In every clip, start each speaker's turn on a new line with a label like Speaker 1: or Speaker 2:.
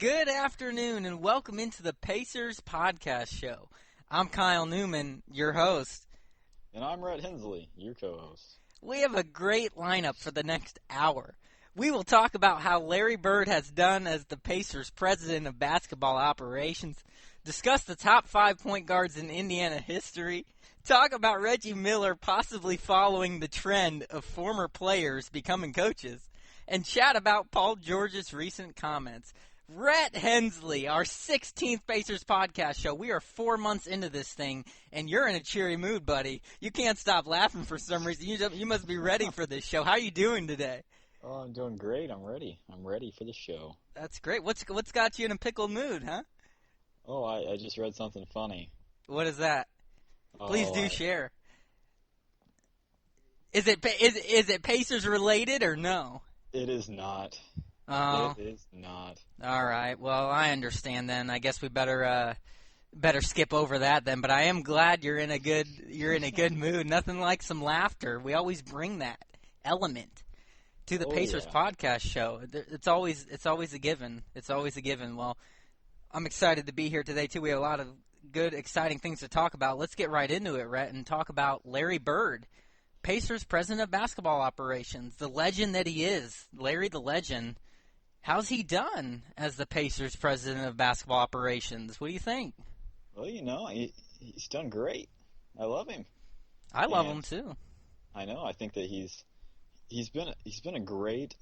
Speaker 1: Good afternoon, and welcome into the Pacers Podcast Show. I'm Kyle Newman, your host.
Speaker 2: And I'm Rhett Hensley, your co-host.
Speaker 1: We have a great lineup for the next hour. We will talk about how Larry Bird has done as the Pacers president of basketball operations, discuss the top 5 point guards in Indiana history, talk about Reggie Miller possibly following the trend of former players becoming coaches, and chat about Paul George's recent comments. Rhett Hensley, our 16th Pacers podcast show. We are 4 months into this thing, and you're in a cheery mood, buddy. You can't stop laughing for some reason. You must be ready for this show. How are you doing today?
Speaker 2: Oh, I'm doing great. I'm ready. I'm ready for the show.
Speaker 1: That's great. What's got you in a pickled mood, huh?
Speaker 2: Oh, I just read something funny.
Speaker 1: What is that? Please do share. Is it Pacers related or no?
Speaker 2: It is not.
Speaker 1: Oh.
Speaker 2: It is not.
Speaker 1: All right. Well, I understand then. I guess we better skip over that then. But I am glad you're in a good mood. Nothing like some laughter. We always bring that element to the Pacers podcast show. It's always a given. It's always a given. Well, I'm excited to be here today too. We have a lot of good, exciting things to talk about. Let's get right into it, Rhett, and talk about Larry Bird, Pacers president of basketball operations, the legend that he is, Larry the Legend. How's he done as the Pacers president of basketball operations? What do you think?
Speaker 2: Well, he's done great. I love him.
Speaker 1: I love him too.
Speaker 2: I know. I think that he's been a great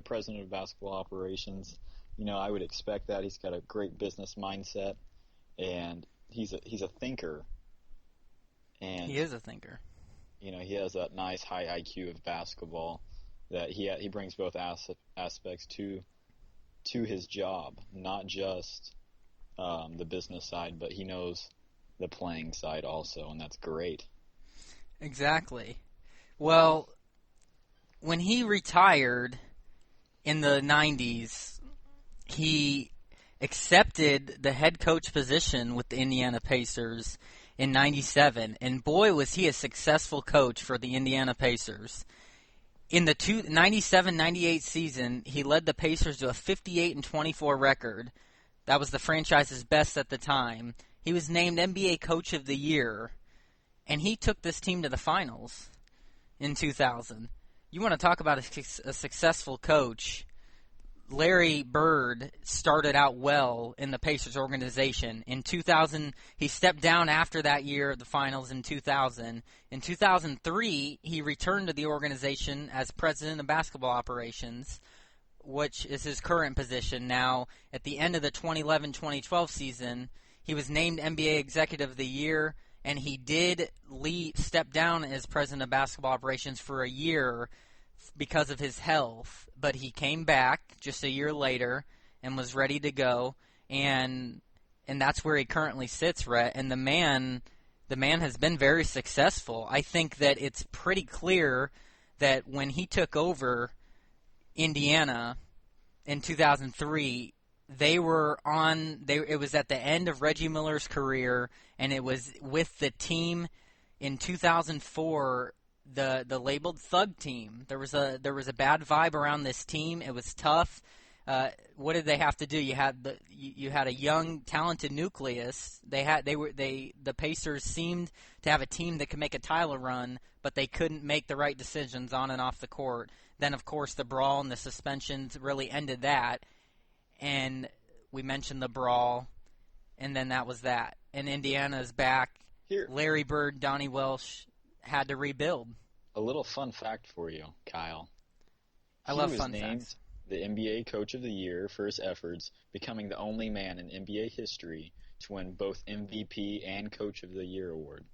Speaker 2: president of basketball operations. I would expect that. He's got a great business mindset, and he's a thinker. And
Speaker 1: he is a thinker.
Speaker 2: He has that nice high IQ of basketball that he brings both aspects to his job, not just the business side, but he knows the playing side also, and that's great.
Speaker 1: Exactly. Well, when he retired in the 90s, he accepted the head coach position with the Indiana Pacers in 97, and boy, was he a successful coach for the Indiana Pacers. In the 97-98 season, he led the Pacers to a 58-24 record. That was the franchise's best at the time. He was named NBA Coach of the Year, and he took this team to the finals in 2000. You want to talk about a successful coach. Larry Bird started out well in the Pacers organization. In 2000, he stepped down after that year of the finals in 2000. In 2003, he returned to the organization as president of basketball operations, which is his current position now. At the end of the 2011-2012 season, he was named NBA Executive of the Year, and he did step down as president of basketball operations for a year because of his health, but he came back just a year later and was ready to go, and that's where he currently sits, Rhett. And the man has been very successful. I think that it's pretty clear that when he took over Indiana in 2003, it was at the end of Reggie Miller's career, and it was with the team in 2004. The labeled thug team. There was a bad vibe around this team. It was tough. What did they have to do? You had a young, talented nucleus. The Pacers seemed to have a team that could make a title run, but they couldn't make the right decisions on and off the court. Then, of course, the brawl and the suspensions really ended that. And we mentioned the brawl, and then that was that. And Indiana's back.
Speaker 2: Here.
Speaker 1: Larry Bird, Donnie Welsh had to rebuild.
Speaker 2: A little fun fact for you, Kyle.
Speaker 1: I love fun
Speaker 2: facts. He was named the NBA Coach of the Year for his efforts, becoming the only man in NBA history to win both MVP and Coach of the Year award.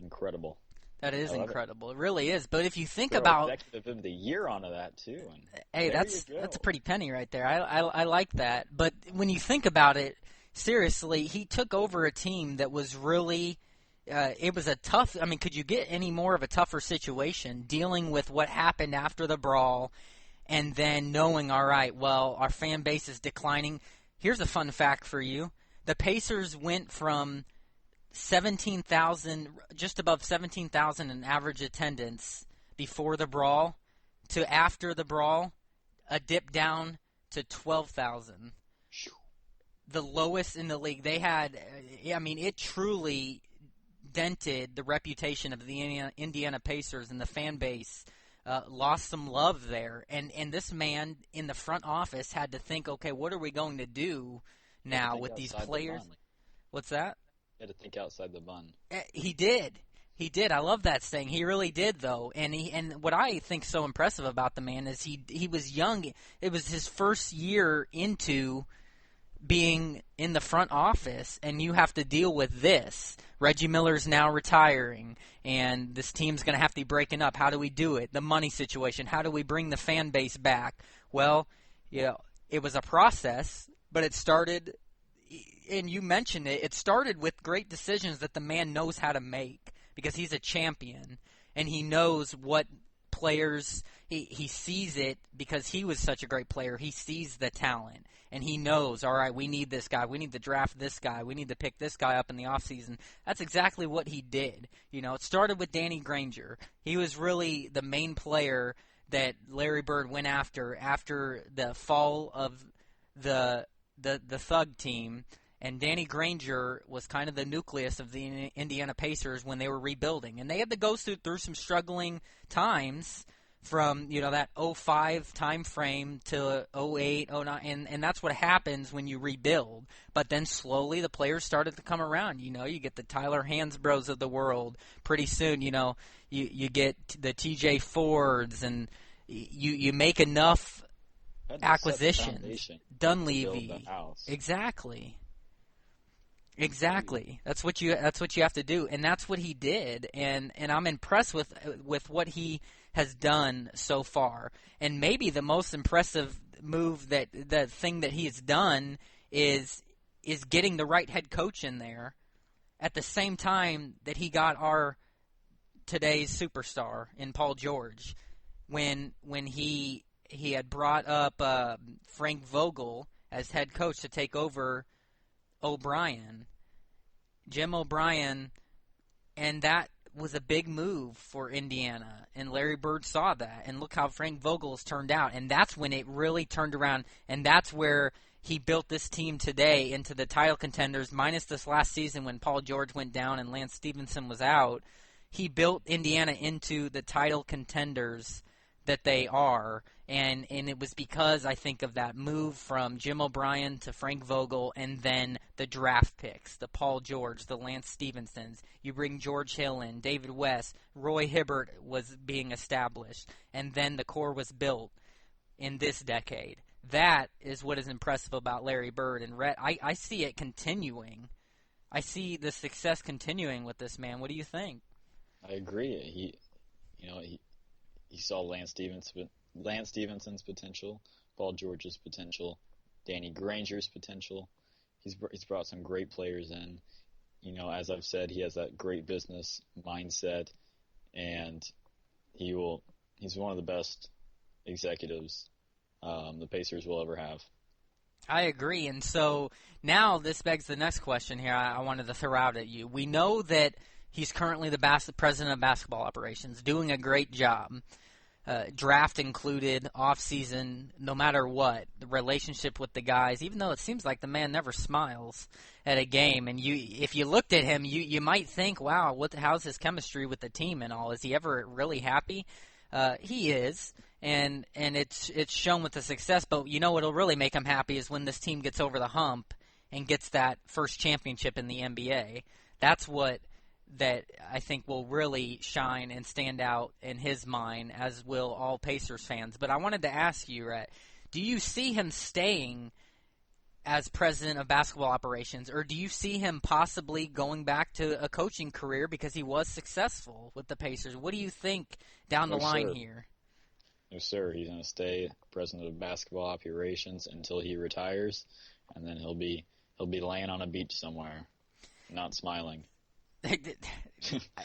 Speaker 2: Incredible.
Speaker 1: That is incredible. It really is. But if you think
Speaker 2: Throw
Speaker 1: about
Speaker 2: Executive of the Year onto that too.
Speaker 1: Hey, that's a pretty penny right there. I like that. But when you think about it, seriously, he took over a team that was really it was a tough. I mean, could you get any more of a tougher situation dealing with what happened after the brawl, and then knowing, all right, well, our fan base is declining. Here's a fun fact for you: the Pacers went from 17,000, just above 17,000 in average attendance before the brawl, to after the brawl, a dip down to 12,000. The lowest in the league. They had, it truly dented the reputation of the Indiana Pacers, and the fan base lost some love there. And this man in the front office had to think, okay, what are we going to do now with these players? What's that?
Speaker 2: He had to think outside the bun.
Speaker 1: He did. He did. I love that saying. He really did, though. And what I think so impressive about the man is he was young. It was his first year into being in the front office, and you have to deal with this. Reggie Miller's now retiring, and this team's going to have to be breaking up. How do we do it? The money situation. How do we bring the fan base back? Well, it was a process, but it started, and you mentioned it, it started with great decisions that the man knows how to make, because he's a champion, and he knows what players, he sees it because he was such a great player. He sees the talent, and he knows, all right, we need this guy. We need to draft this guy. We need to pick this guy up in the offseason. That's exactly what he did. It started with Danny Granger. He was really the main player that Larry Bird went after the fall of the Thug team. And Danny Granger was kind of the nucleus of the Indiana Pacers when they were rebuilding. And they had to go through some struggling times from, that 05 time frame to 08, 09. And that's what happens when you rebuild. But then slowly the players started to come around. You get the Tyler Hansbroughs of the world. Pretty soon, you get the TJ Fords, and you make enough acquisitions. Dunleavy. Exactly. That's what you have to do, and that's what he did. And I'm impressed with what he has done so far. And maybe the most impressive move, the thing that he has done is getting the right head coach in there at the same time that he got our today's superstar in Paul George. When he had brought up Frank Vogel as head coach to take over Jim O'Brien, and that was a big move for Indiana, and Larry Bird saw that, and look how Frank Vogel's turned out, and that's when it really turned around, and that's where he built this team today into the title contenders, minus this last season when Paul George went down and Lance Stevenson was out. He built Indiana into the title contenders that they are, and it was because, I think, of that move from Jim O'Brien to Frank Vogel, and then the draft picks, the Paul George, the Lance Stevensons. You bring George Hill in, David West, Roy Hibbert was being established, and then the core was built in this decade. That is what is impressive about Larry Bird, and Rhett, I see it continuing. I see the success continuing with this man. What do you think?
Speaker 2: I agree. He saw Lance Stevenson's potential, Paul George's potential, Danny Granger's potential. He's brought some great players in. As I've said, he has that great business mindset, and he's one of the best executives the Pacers will ever have.
Speaker 1: I agree, and so now this begs the next question here I wanted to throw out at you. We know that he's currently the president of basketball operations, doing a great job. Draft included, off-season, no matter what, the relationship with the guys, even though it seems like the man never smiles at a game. And if you looked at him, you might think, wow, how's his chemistry with the team and all? Is he ever really happy? He is, and it's shown with the success. But what'll really make him happy is when this team gets over the hump and gets that first championship in the NBA. That's what that I think will really shine and stand out in his mind, as will all Pacers fans. But I wanted to ask you, Rhett, do you see him staying as president of basketball operations, or do you see him possibly going back to a coaching career because he was successful with the Pacers? What do you think down the line here?
Speaker 2: No, sir. He's going to stay president of basketball operations until he retires, and then he'll be laying on a beach somewhere, not smiling.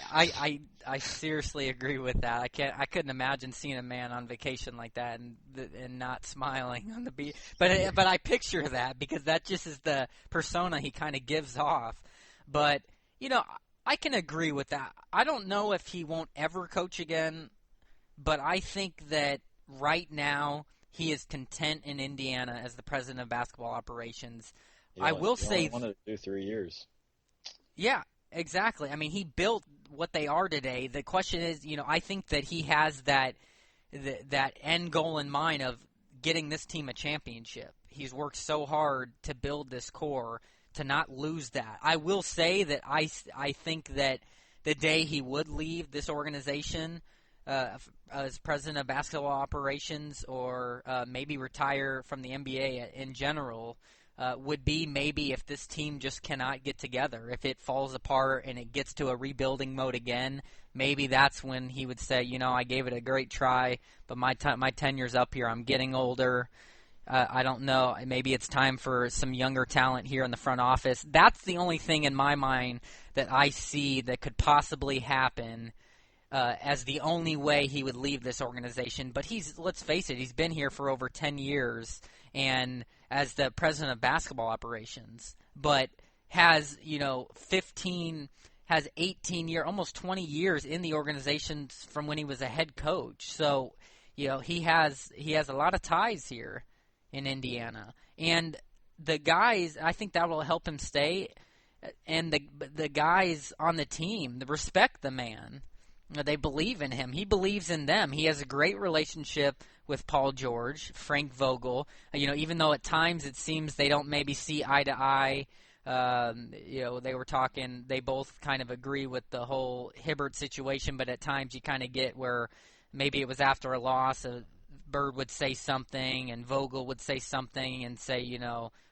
Speaker 1: I seriously agree with that. I couldn't imagine seeing a man on vacation like that and not smiling on the beach. But I picture that because that just is the persona he kind of gives off. But I can agree with that. I don't know if he won't ever coach again, but I think that right now he is content in Indiana as the president of basketball operations. I
Speaker 2: Yeah,
Speaker 1: will
Speaker 2: he
Speaker 1: say,
Speaker 2: only wanted to do 3 years.
Speaker 1: yeah, exactly. I mean, he built what they are today. The question is, I think that he has that end goal in mind of getting this team a championship. He's worked so hard to build this core to not lose that. I will say that I think that the day he would leave this organization as president of basketball operations or maybe retire from the NBA in general would be maybe if this team just cannot get together. If it falls apart and it gets to a rebuilding mode again, maybe that's when he would say, I gave it a great try, but my tenure's up here. I'm getting older. I don't know. Maybe it's time for some younger talent here in the front office. That's the only thing in my mind that I see that could possibly happen as the only way he would leave this organization. But let's face it, he's been here for over 10 years and as the president of basketball operations, but has, 18 years, almost 20 years in the organization from when he was a head coach. So, he has a lot of ties here in Indiana. And the guys, I think that will help him stay. And the guys on the team respect the man. They believe in him. He believes in them. He has a great relationship with Paul George, Frank Vogel. Even though at times it seems they don't maybe see eye to eye. They were talking. They both kind of agree with the whole Hibbert situation, but at times you kind of get where maybe it was after a loss. Bird would say something, and Vogel would say something, and say,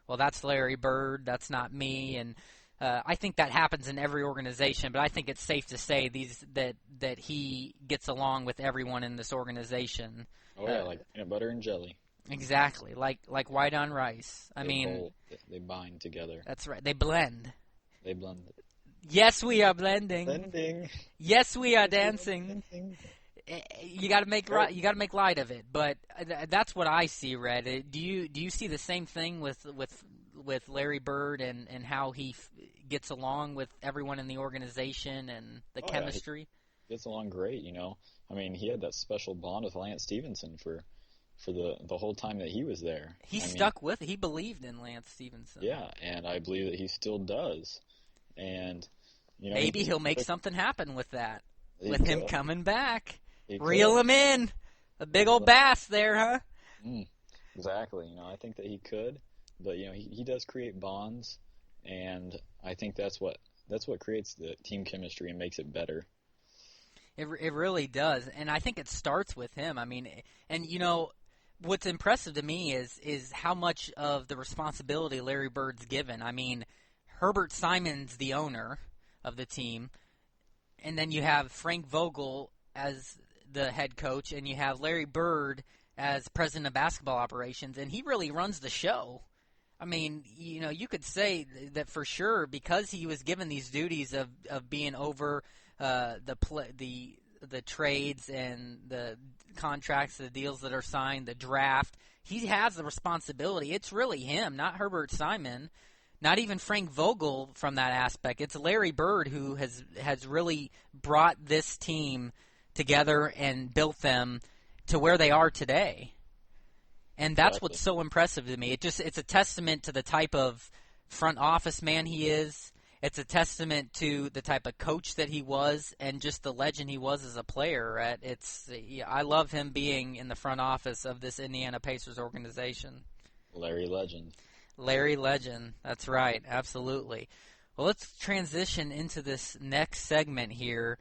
Speaker 1: well, that's Larry Bird. That's not me, and. I think that happens in every organization, but I think it's safe to say that he gets along with everyone in this organization.
Speaker 2: Oh yeah, like peanut butter and jelly.
Speaker 1: Exactly, like white on rice.
Speaker 2: They bind together.
Speaker 1: That's right. They blend.
Speaker 2: They blend.
Speaker 1: Yes, we are blending.
Speaker 2: Blending.
Speaker 1: Yes, we are dancing. You got to make light of it, but that's what I see, Red. Do you see the same thing with Larry Bird and how he gets along with everyone in the organization and the chemistry?
Speaker 2: Yeah, he gets along great, I mean, he had that special bond with Lance Stevenson for the whole time that he was there.
Speaker 1: He stuck with it. He believed in Lance Stevenson.
Speaker 2: Yeah, and I believe that he still does. And
Speaker 1: maybe he'll make something happen with that. With him coming back. Reel him in. A big old bass there, huh?
Speaker 2: Exactly. I think that he could. But he does create bonds, and I think that's what creates the team chemistry and makes it better.
Speaker 1: It really does, and I think it starts with him. I mean, and what's impressive to me is how much of the responsibility Larry Bird's given. I mean, Herbert Simon's the owner of the team, and then you have Frank Vogel as the head coach, and you have Larry Bird as president of basketball operations, and he really runs the show. I mean, you could say that for sure because he was given these duties of being over the trades and the contracts, the deals that are signed, the draft. He has the responsibility. It's really him, not Herbert Simon, not even Frank Vogel from that aspect. It's Larry Bird who has really brought this team together and built them to where they are today. And that's what's so impressive to me. It's a testament to the type of front office man he is. It's a testament to the type of coach that he was and just the legend he was as a player. I love him being in the front office of this Indiana Pacers organization.
Speaker 2: Larry Legend.
Speaker 1: Larry Legend. That's right. Absolutely. Well, let's transition into this next segment here.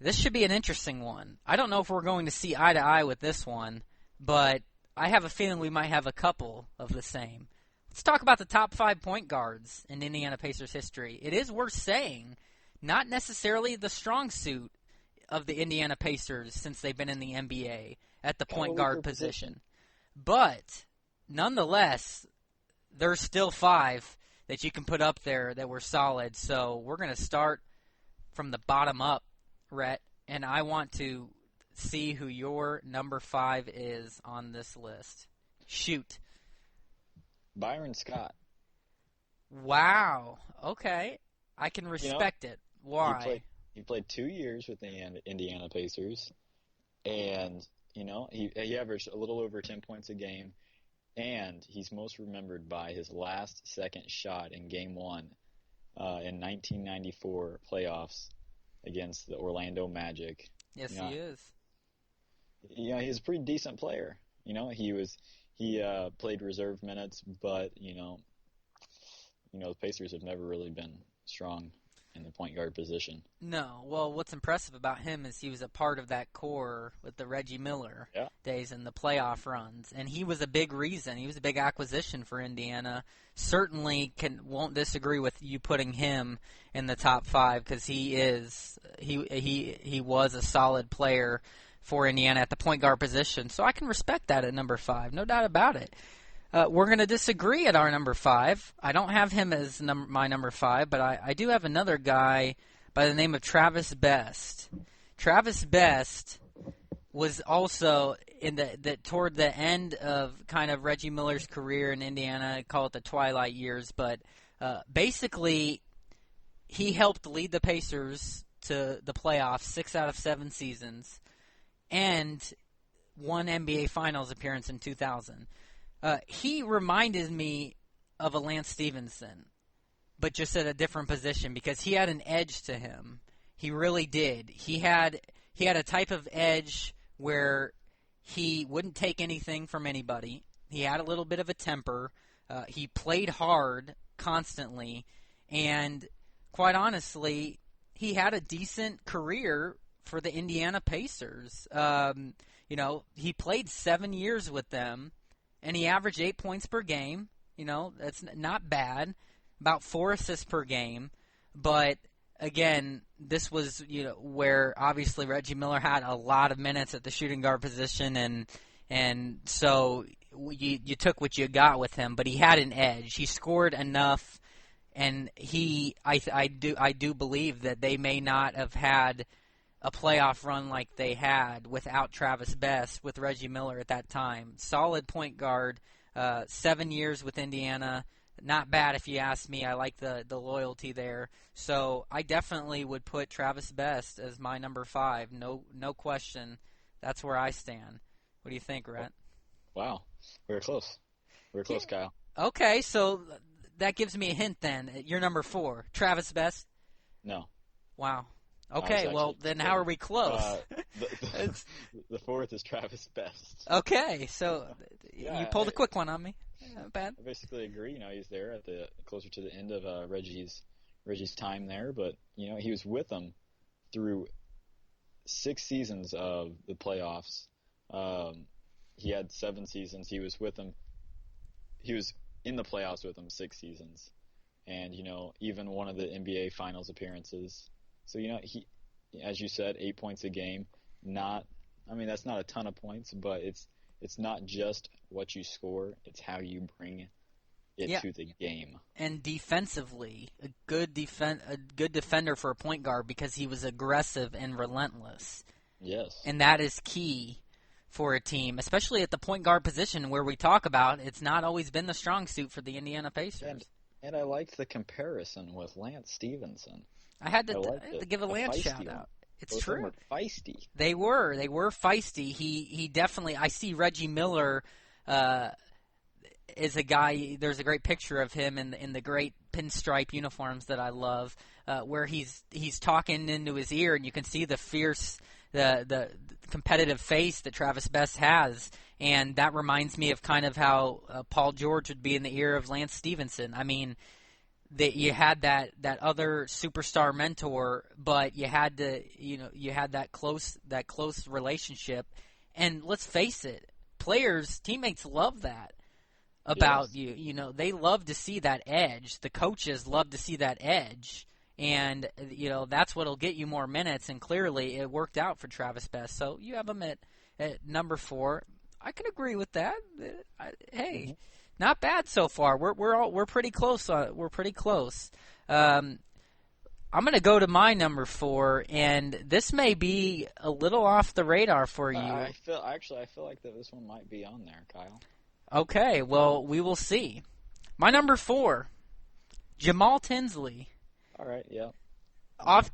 Speaker 1: This should be an interesting one. I don't know if we're going to see eye to eye with this one, but I have a feeling we might have a couple of the same. Let's talk about the top 5 point guards in Indiana Pacers history. It is worth saying, not necessarily the strong suit of the Indiana Pacers since they've been in the NBA at the point guard position. But, nonetheless, there's still 5 that you can put up there that were solid. So we're going to start from the bottom up, Rhett, and I want to see who your number 5 is on this list. Shoot.
Speaker 2: Byron Scott.
Speaker 1: Wow. Okay. I can respect it. Why?
Speaker 2: He played 2 years with the Indiana Pacers, and He averaged a little over 10 points a game, and he's most remembered by his last second shot in Game 1 in 1994 playoffs against the Orlando Magic.
Speaker 1: Yes, he is.
Speaker 2: He's a pretty decent player. He played reserve minutes, but the Pacers have never really been strong in the point guard position.
Speaker 1: No. Well, what's impressive about him is he was a part of that core with the Reggie Miller days and the playoff runs, and he was a big reason. He was a big acquisition for Indiana. Certainly won't disagree with you putting him in the top 5 because he was a solid player for Indiana at the point guard position. So I can respect that at number 5, no doubt about it. We're going to disagree at our number 5. I don't have him as my number 5, but I do have another guy by the name of Travis Best. Travis Best was also toward the end of kind of Reggie Miller's career in Indiana. I call it the twilight years, but basically he helped lead the Pacers to the playoffs 6 out of 7 seasons and won NBA Finals appearance in 2000. He reminded me of a Lance Stevenson, but just at a different position because he had an edge to him. He really did. He had a type of edge where he wouldn't take anything from anybody. He had a little bit of a temper. He played hard constantly, and quite honestly, he had a decent career for the Indiana Pacers. He played 7 years with them. And he averaged 8 points per game. That's not bad. About 4 assists per game. But, again, this was, where obviously Reggie Miller had a lot of minutes at the shooting guard position. And so you took what you got with him. But he had an edge. He scored enough. And I do believe that they may not have had a playoff run like they had without Travis Best with Reggie Miller at that time. Solid point guard, 7 years with Indiana. Not bad if you ask me. I like the loyalty there. So I definitely would put Travis Best as my number 5. No question. That's where I stand. What do you think, Rhett?
Speaker 2: Wow. We were close. Kyle.
Speaker 1: Okay, so that gives me a hint then. You're number 4. Travis Best?
Speaker 2: No.
Speaker 1: Wow. Okay, well, then how are we close?
Speaker 2: The 4th is Travis Best.
Speaker 1: Okay, so you pulled a quick one on me. Not bad.
Speaker 2: I basically agree. He's there closer to the end of Reggie's time there, but he was with them through 6 seasons of the playoffs. He had 7 seasons. He was with them. He was in the playoffs with them 6 seasons, and even one of the NBA Finals appearances. So, he, as you said, 8 points a game. That's not a ton of points, but it's not just what you score, it's how you bring it to the game.
Speaker 1: And defensively, a good defender for a point guard because he was aggressive and relentless.
Speaker 2: Yes.
Speaker 1: And that is key for a team, especially at the point guard position where we talk about it's not always been the strong suit for the Indiana Pacers.
Speaker 2: And I liked the comparison with Lance Stevenson.
Speaker 1: I had to give a Lance shout out. It's true.
Speaker 2: They were feisty.
Speaker 1: They were feisty. He definitely. I see Reggie Miller is a guy. There's a great picture of him in the great pinstripe uniforms that I love, where he's talking into his ear, and you can see the fierce, the competitive face that Travis Best has, and that reminds me of kind of how Paul George would be in the ear of Lance Stevenson. That you had that other superstar mentor, but you had that close relationship. And let's face it, teammates love that about you. They love to see that edge. The coaches love to see that edge, and that's what'll get you more minutes. And clearly, it worked out for Travis Best. So you have him at number 4. I can agree with that. Hey. Mm-hmm. Not bad so far. We're pretty close. We're pretty close. I'm going to go to my number 4, and this may be a little off the radar for you.
Speaker 2: I feel like that this one might be on there, Kyle.
Speaker 1: Okay, well, we will see. My number 4, Jamal Tinsley.
Speaker 2: All right, yeah.
Speaker 1: Off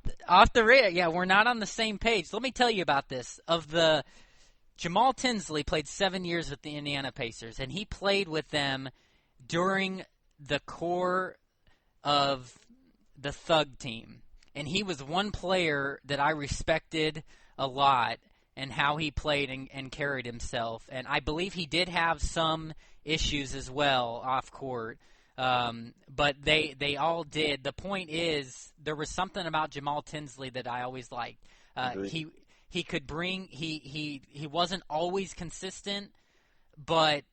Speaker 1: the radar. Yeah, we're not on the same page. Let me tell you about this. Of the Jamal Tinsley played 7 years with the Indiana Pacers, and he played with them during the core of the Thug team. And he was one player that I respected a lot and how he played and carried himself. And I believe he did have some issues as well off court. But they all did. The point is, there was something about Jamal Tinsley that I always liked. He could bring he wasn't always consistent, but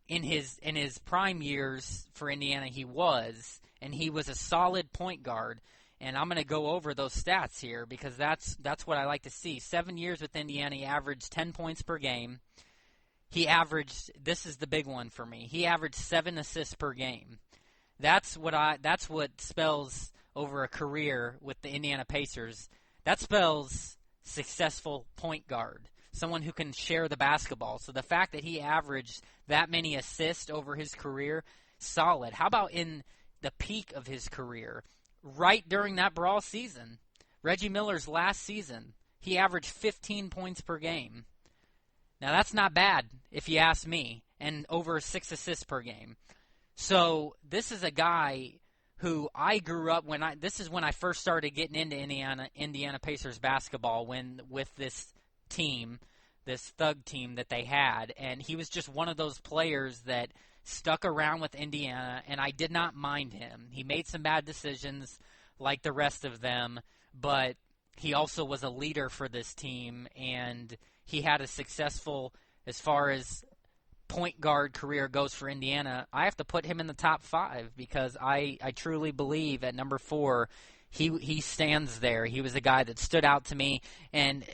Speaker 1: in his prime years for Indiana he was, and he was a solid point guard. And I'm going to go over those stats here because that's what I like to see. 7 years with Indiana, he averaged 10 points per game. He averaged, this is the big one for me, he averaged 7 assists per game. That's what spells over a career with the Indiana Pacers. That spells successful point guard, someone who can share the basketball. So the fact that he averaged that many assists over his career, solid. How about in the peak of his career, right during that brawl season, Reggie Miller's last season, he averaged 15 points per game. Now that's not bad if you ask me, and over 6 assists per game. So this is a guy who I grew up this is when I first started getting into Indiana Pacers basketball, with this team, this Thug team that they had, and he was just one of those players that stuck around with Indiana, and I did not mind him. He made some bad decisions like the rest of them, but he also was a leader for this team, and he had a successful, as far as point guard career goes for Indiana. I have to put him in the top 5 because I truly believe at number 4 he stands there. He was a guy that stood out to me, and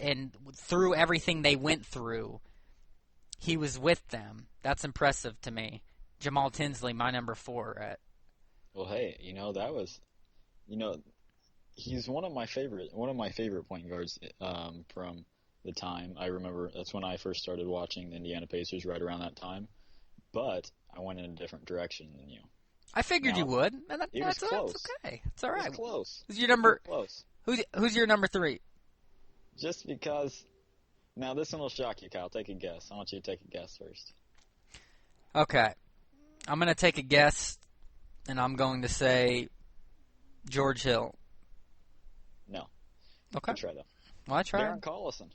Speaker 1: through everything they went through, he was with them. That's impressive to me. Jamal Tinsley, my number 4.
Speaker 2: Well, hey, that was, he's one of my favorite point guards from the time. I remember that's when I first started watching the Indiana Pacers, right around that time. But I went in a different direction than you.
Speaker 1: I figured you would.
Speaker 2: That's close.
Speaker 1: That's okay. It's all right.
Speaker 2: It was close.
Speaker 1: Who's your number?
Speaker 2: Close.
Speaker 1: Who's your number 3?
Speaker 2: Just because. Now this one will shock you, Kyle. Take a guess. I want you to take a guess first.
Speaker 1: Okay. I'm going to take a guess, and I'm going to say George Hill.
Speaker 2: No.
Speaker 1: Okay.
Speaker 2: Good try, though.
Speaker 1: Well, I tried.
Speaker 2: Darren Collison.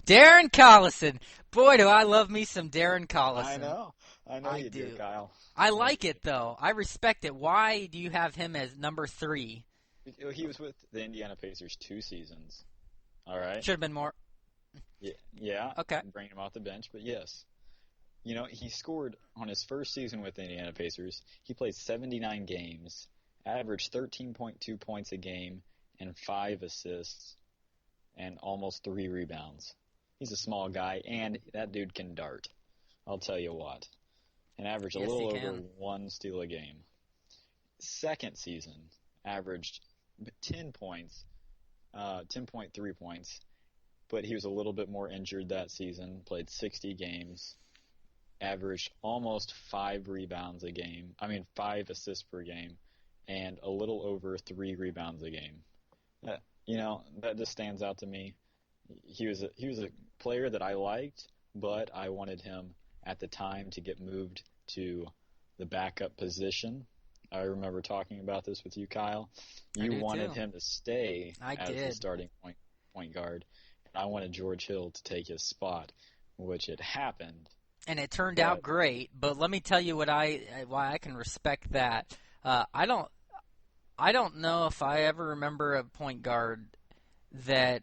Speaker 1: Darren Collison. Boy, do I love me some Darren Collison.
Speaker 2: I know you do, Kyle.
Speaker 1: I like it, though. I respect it. Why do you have him as number 3?
Speaker 2: He was with the Indiana Pacers 2 seasons. All right?
Speaker 1: Should have been more.
Speaker 2: Yeah.
Speaker 1: Okay.
Speaker 2: Bring him off the bench, but yes. He scored on his first season with the Indiana Pacers. He played 79 games, averaged 13.2 points a game, and 5 assists, and almost 3 rebounds. He's a small guy, and that dude can dart. I'll tell you what. And averaged a little over 1 steal a game. Second season, averaged 10 points, 10.3 points, but he was a little bit more injured that season, played 60 games, averaged almost 5 rebounds a game, 5 assists per game, and a little over 3 rebounds a game. That just stands out to me. He was a player that I liked, but I wanted him at the time to get moved to the backup position. I remember talking about this with you, Kyle. You wanted him to stay as the starting point guard, and I wanted George Hill to take his spot, which had happened.
Speaker 1: And it turned out great, but let me tell you why I can respect that. I don't know if I ever remember a point guard that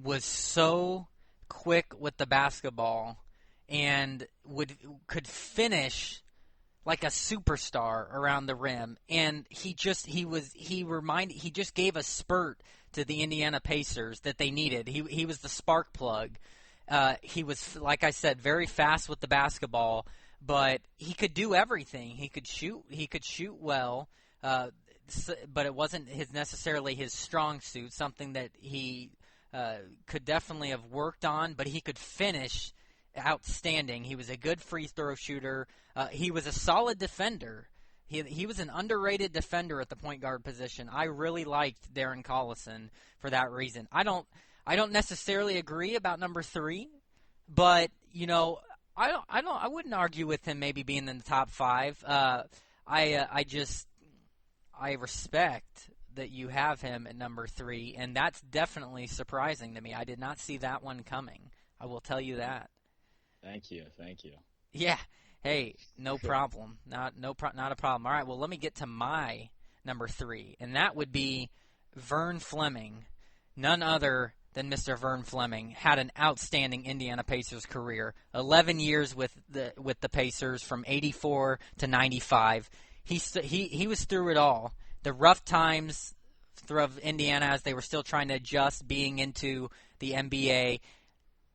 Speaker 1: was so quick with the basketball and could finish like a superstar around the rim, and he just gave a spurt to the Indiana Pacers that they needed. He was the spark plug. He was, like I said, very fast with the basketball, but he could do everything. He could shoot well, but it wasn't necessarily his strong suit, something that he could definitely have worked on, but he could finish outstanding. He was a good free throw shooter. He was a solid defender. He was an underrated defender at the point guard position. I really liked Darren Collison for that reason. I don't necessarily agree about number 3, But I wouldn't argue with him maybe being in the top 5. I respect that you have him at number 3, and that's definitely surprising to me. I did not see that one coming. I will tell you that.
Speaker 2: Thank you.
Speaker 1: Yeah. Hey, no problem. Not a problem. All right. Well, let me get to my number 3, and that would be Vern Fleming. None other than Mr. Vern Fleming had an outstanding Indiana Pacers career. 11 years with the Pacers from 84 to 95. He was through it all. The rough times of Indiana as they were still trying to adjust being into the NBA,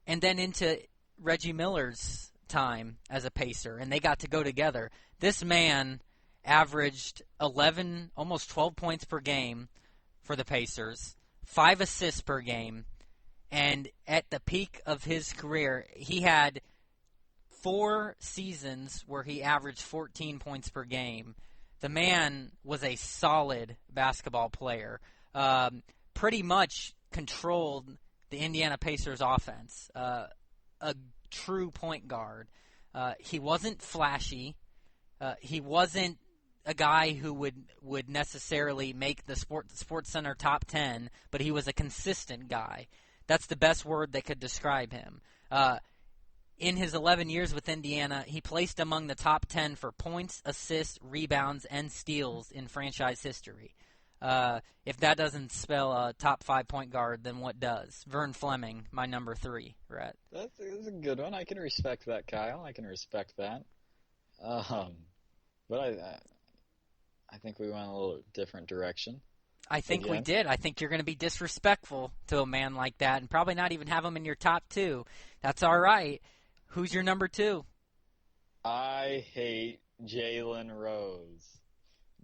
Speaker 1: and then into Reggie Miller's time as a Pacer, and they got to go together. This man averaged 11, almost 12 points per game for the Pacers, 5 assists per game, and at the peak of his career, he had 4 seasons where he averaged 14 points per game. The man was a solid basketball player. Pretty much controlled the Indiana Pacers offense. A true point guard. He wasn't flashy. He wasn't a guy who would necessarily make the Sports Center top 10, but he was a consistent guy. That's the best word that could describe him. In his 11 years with Indiana, he placed among the top 10 for points, assists, rebounds, and steals in franchise history. If that doesn't spell a top 5 point guard, then what does? Vern Fleming, my number 3, Rhett.
Speaker 2: That's a good one. I can respect that, Kyle. I can respect that. But I think we went a little different direction.
Speaker 1: I think we did. I think you're going to be disrespectful to a man like that and probably not even have him in your top 2. That's all right. Who's your number 2?
Speaker 2: I hate Jalen Rose.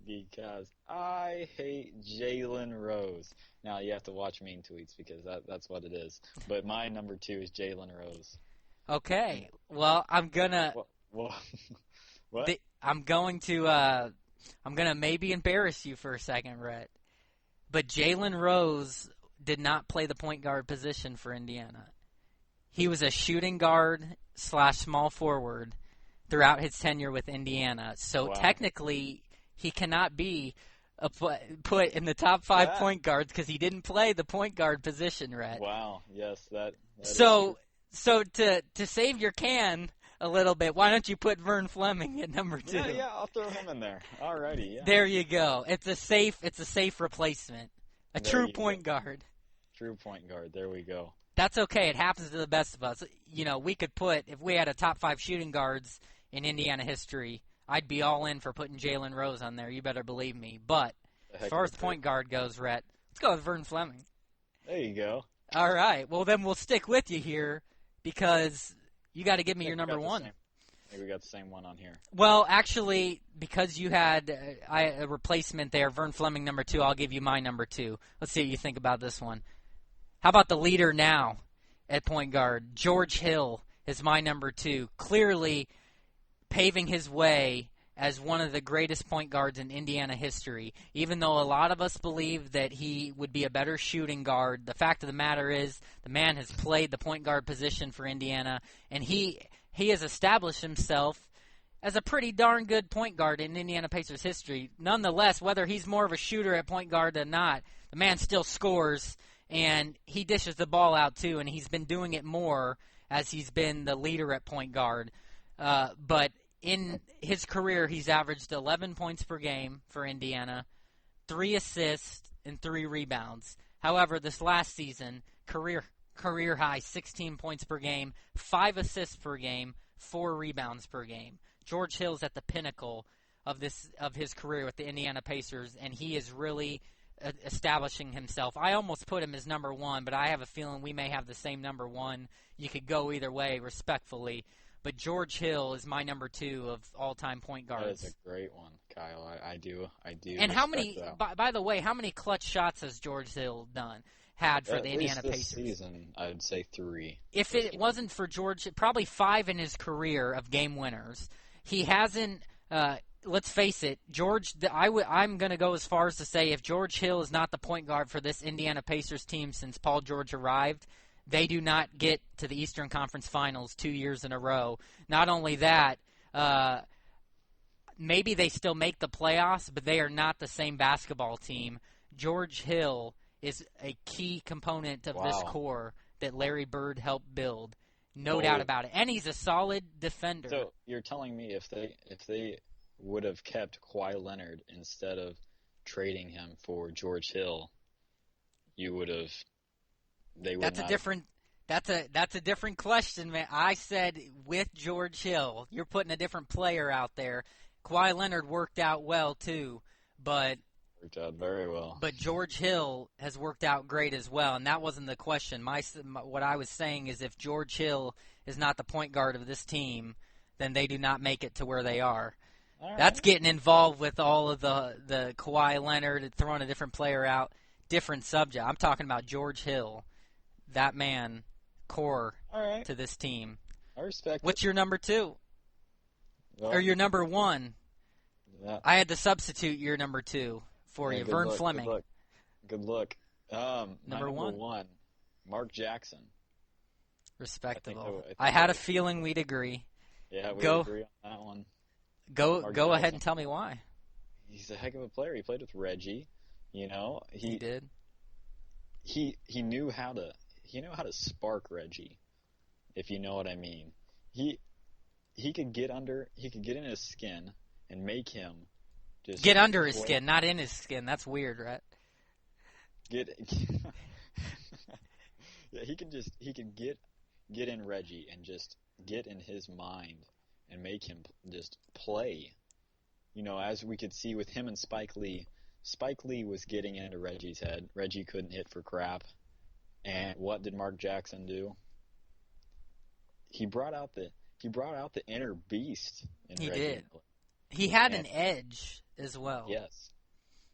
Speaker 2: Because I hate Jalen Rose. Now, you have to watch mean tweets because that's what it is. But my number 2 is Jalen Rose.
Speaker 1: Okay. Well, I'm going to...
Speaker 2: What?
Speaker 1: I'm going to maybe embarrass you for a second, Rhett. But Jalen Rose did not play the point guard position for Indiana. He was a shooting guard / small forward throughout his tenure with Indiana. So technically, he cannot be put in the top 5 point guards because he didn't play the point guard position, Rhett.
Speaker 2: Wow. Yes, that
Speaker 1: so to save your can a little bit, why don't you put Vern Fleming at number 2?
Speaker 2: Yeah, I'll throw him in there. Alrighty, yeah.
Speaker 1: There you go. It's a safe replacement. A true point guard.
Speaker 2: True point guard. There we go.
Speaker 1: That's okay. It happens to the best of us. We could put, if we had a top 5 shooting guards in Indiana history, I'd be all in for putting Jalen Rose on there. You better believe me. But as far as point guard goes, Rhett, let's go with Vern Fleming.
Speaker 2: There you go.
Speaker 1: All right. Well, then we'll stick with you here because you got to give me your number 1.
Speaker 2: Maybe we got the same one on here.
Speaker 1: Well, actually, because you had a replacement there, Vern Fleming number 2, I'll give you my number 2. Let's see what you think about this one. How about the leader now at point guard? George Hill is my number 2, clearly paving his way as one of the greatest point guards in Indiana history. Even though a lot of us believe that he would be a better shooting guard, the fact of the matter is the man has played the point guard position for Indiana, and he has established himself as a pretty darn good point guard in Indiana Pacers history. Nonetheless, whether he's more of a shooter at point guard than not, the man still scores, and he dishes the ball out too, and he's been doing it more as he's been the leader at point guard. But in his career, he's averaged 11 points per game for Indiana, 3 assists, and 3 rebounds. However, this last season, career high 16 points per game, 5 assists per game, 4 rebounds per game. George Hill's at the pinnacle of his career with the Indiana Pacers, and he is really establishing himself. I almost put him as number 1, but I have a feeling we may have the same number 1. You could go either way, respectfully. But George Hill is my number 2 of all-time point guards.
Speaker 2: That is a great one, Kyle. I do.
Speaker 1: And how many? By the way, how many clutch shots has George Hill had for the Indiana Pacers?
Speaker 2: This season, I'd say 3.
Speaker 1: If it wasn't for George, probably 5 in his career of game winners. He hasn't. Let's face it, George. I'm going to go as far as to say if George Hill is not the point guard for this Indiana Pacers team since Paul George arrived, they do not get to the Eastern Conference Finals 2 years in a row. Not only that, maybe they still make the playoffs, but they are not the same basketball team. George Hill is a key component of this
Speaker 2: Wow.
Speaker 1: core that Larry Bird helped build. No
Speaker 2: Oh,
Speaker 1: doubt about it. And he's a solid defender.
Speaker 2: So you're telling me if they would have kept Kawhi Leonard instead of trading him for George Hill, you would have they would
Speaker 1: That's
Speaker 2: not
Speaker 1: a different that's a different question, man. I said with George Hill. You're putting a different player out there. Kawhi Leonard worked out well too, but
Speaker 2: worked out very well.
Speaker 1: But George Hill has worked out great as well, and that wasn't the question. What I was saying is if George Hill is not the point guard of this team, then they do not make it to where they are.
Speaker 2: All right.
Speaker 1: That's getting involved with all of the Kawhi Leonard, throwing a different player out, different subject. I'm talking about George Hill, that man, core
Speaker 2: All right.
Speaker 1: to this team.
Speaker 2: I respect
Speaker 1: What's
Speaker 2: it.
Speaker 1: your number two?
Speaker 2: Well,
Speaker 1: Or your number one?
Speaker 2: yeah.
Speaker 1: I had to substitute your number two for
Speaker 2: Yeah,
Speaker 1: you,
Speaker 2: good
Speaker 1: Vern
Speaker 2: look,
Speaker 1: Fleming.
Speaker 2: Good look. My
Speaker 1: Number one?
Speaker 2: Mark Jackson.
Speaker 1: Respectable.
Speaker 2: I think
Speaker 1: I had a
Speaker 2: that-
Speaker 1: feeling we'd agree.
Speaker 2: Yeah, we
Speaker 1: Go.
Speaker 2: agree on that one.
Speaker 1: Go
Speaker 2: Mark
Speaker 1: ahead
Speaker 2: Jackson.
Speaker 1: and tell me why.
Speaker 2: He's a heck of a player. He played with Reggie. You know,
Speaker 1: He did.
Speaker 2: he knew how to spark Reggie, if you know what I mean. He could get in his skin and make him just
Speaker 1: Get under his
Speaker 2: play-
Speaker 1: skin, not in his skin. That's weird, right?
Speaker 2: Get yeah, he could get in Reggie and just get in his mind and make him just play. You know, as we could see with him and Spike Lee. Spike Lee was getting into Reggie's head. Reggie couldn't hit for crap. And what did Mark Jackson do? He brought out the inner beast in
Speaker 1: He
Speaker 2: Reggie
Speaker 1: did.
Speaker 2: Miller.
Speaker 1: He had
Speaker 2: And-
Speaker 1: an edge as well.
Speaker 2: Yes.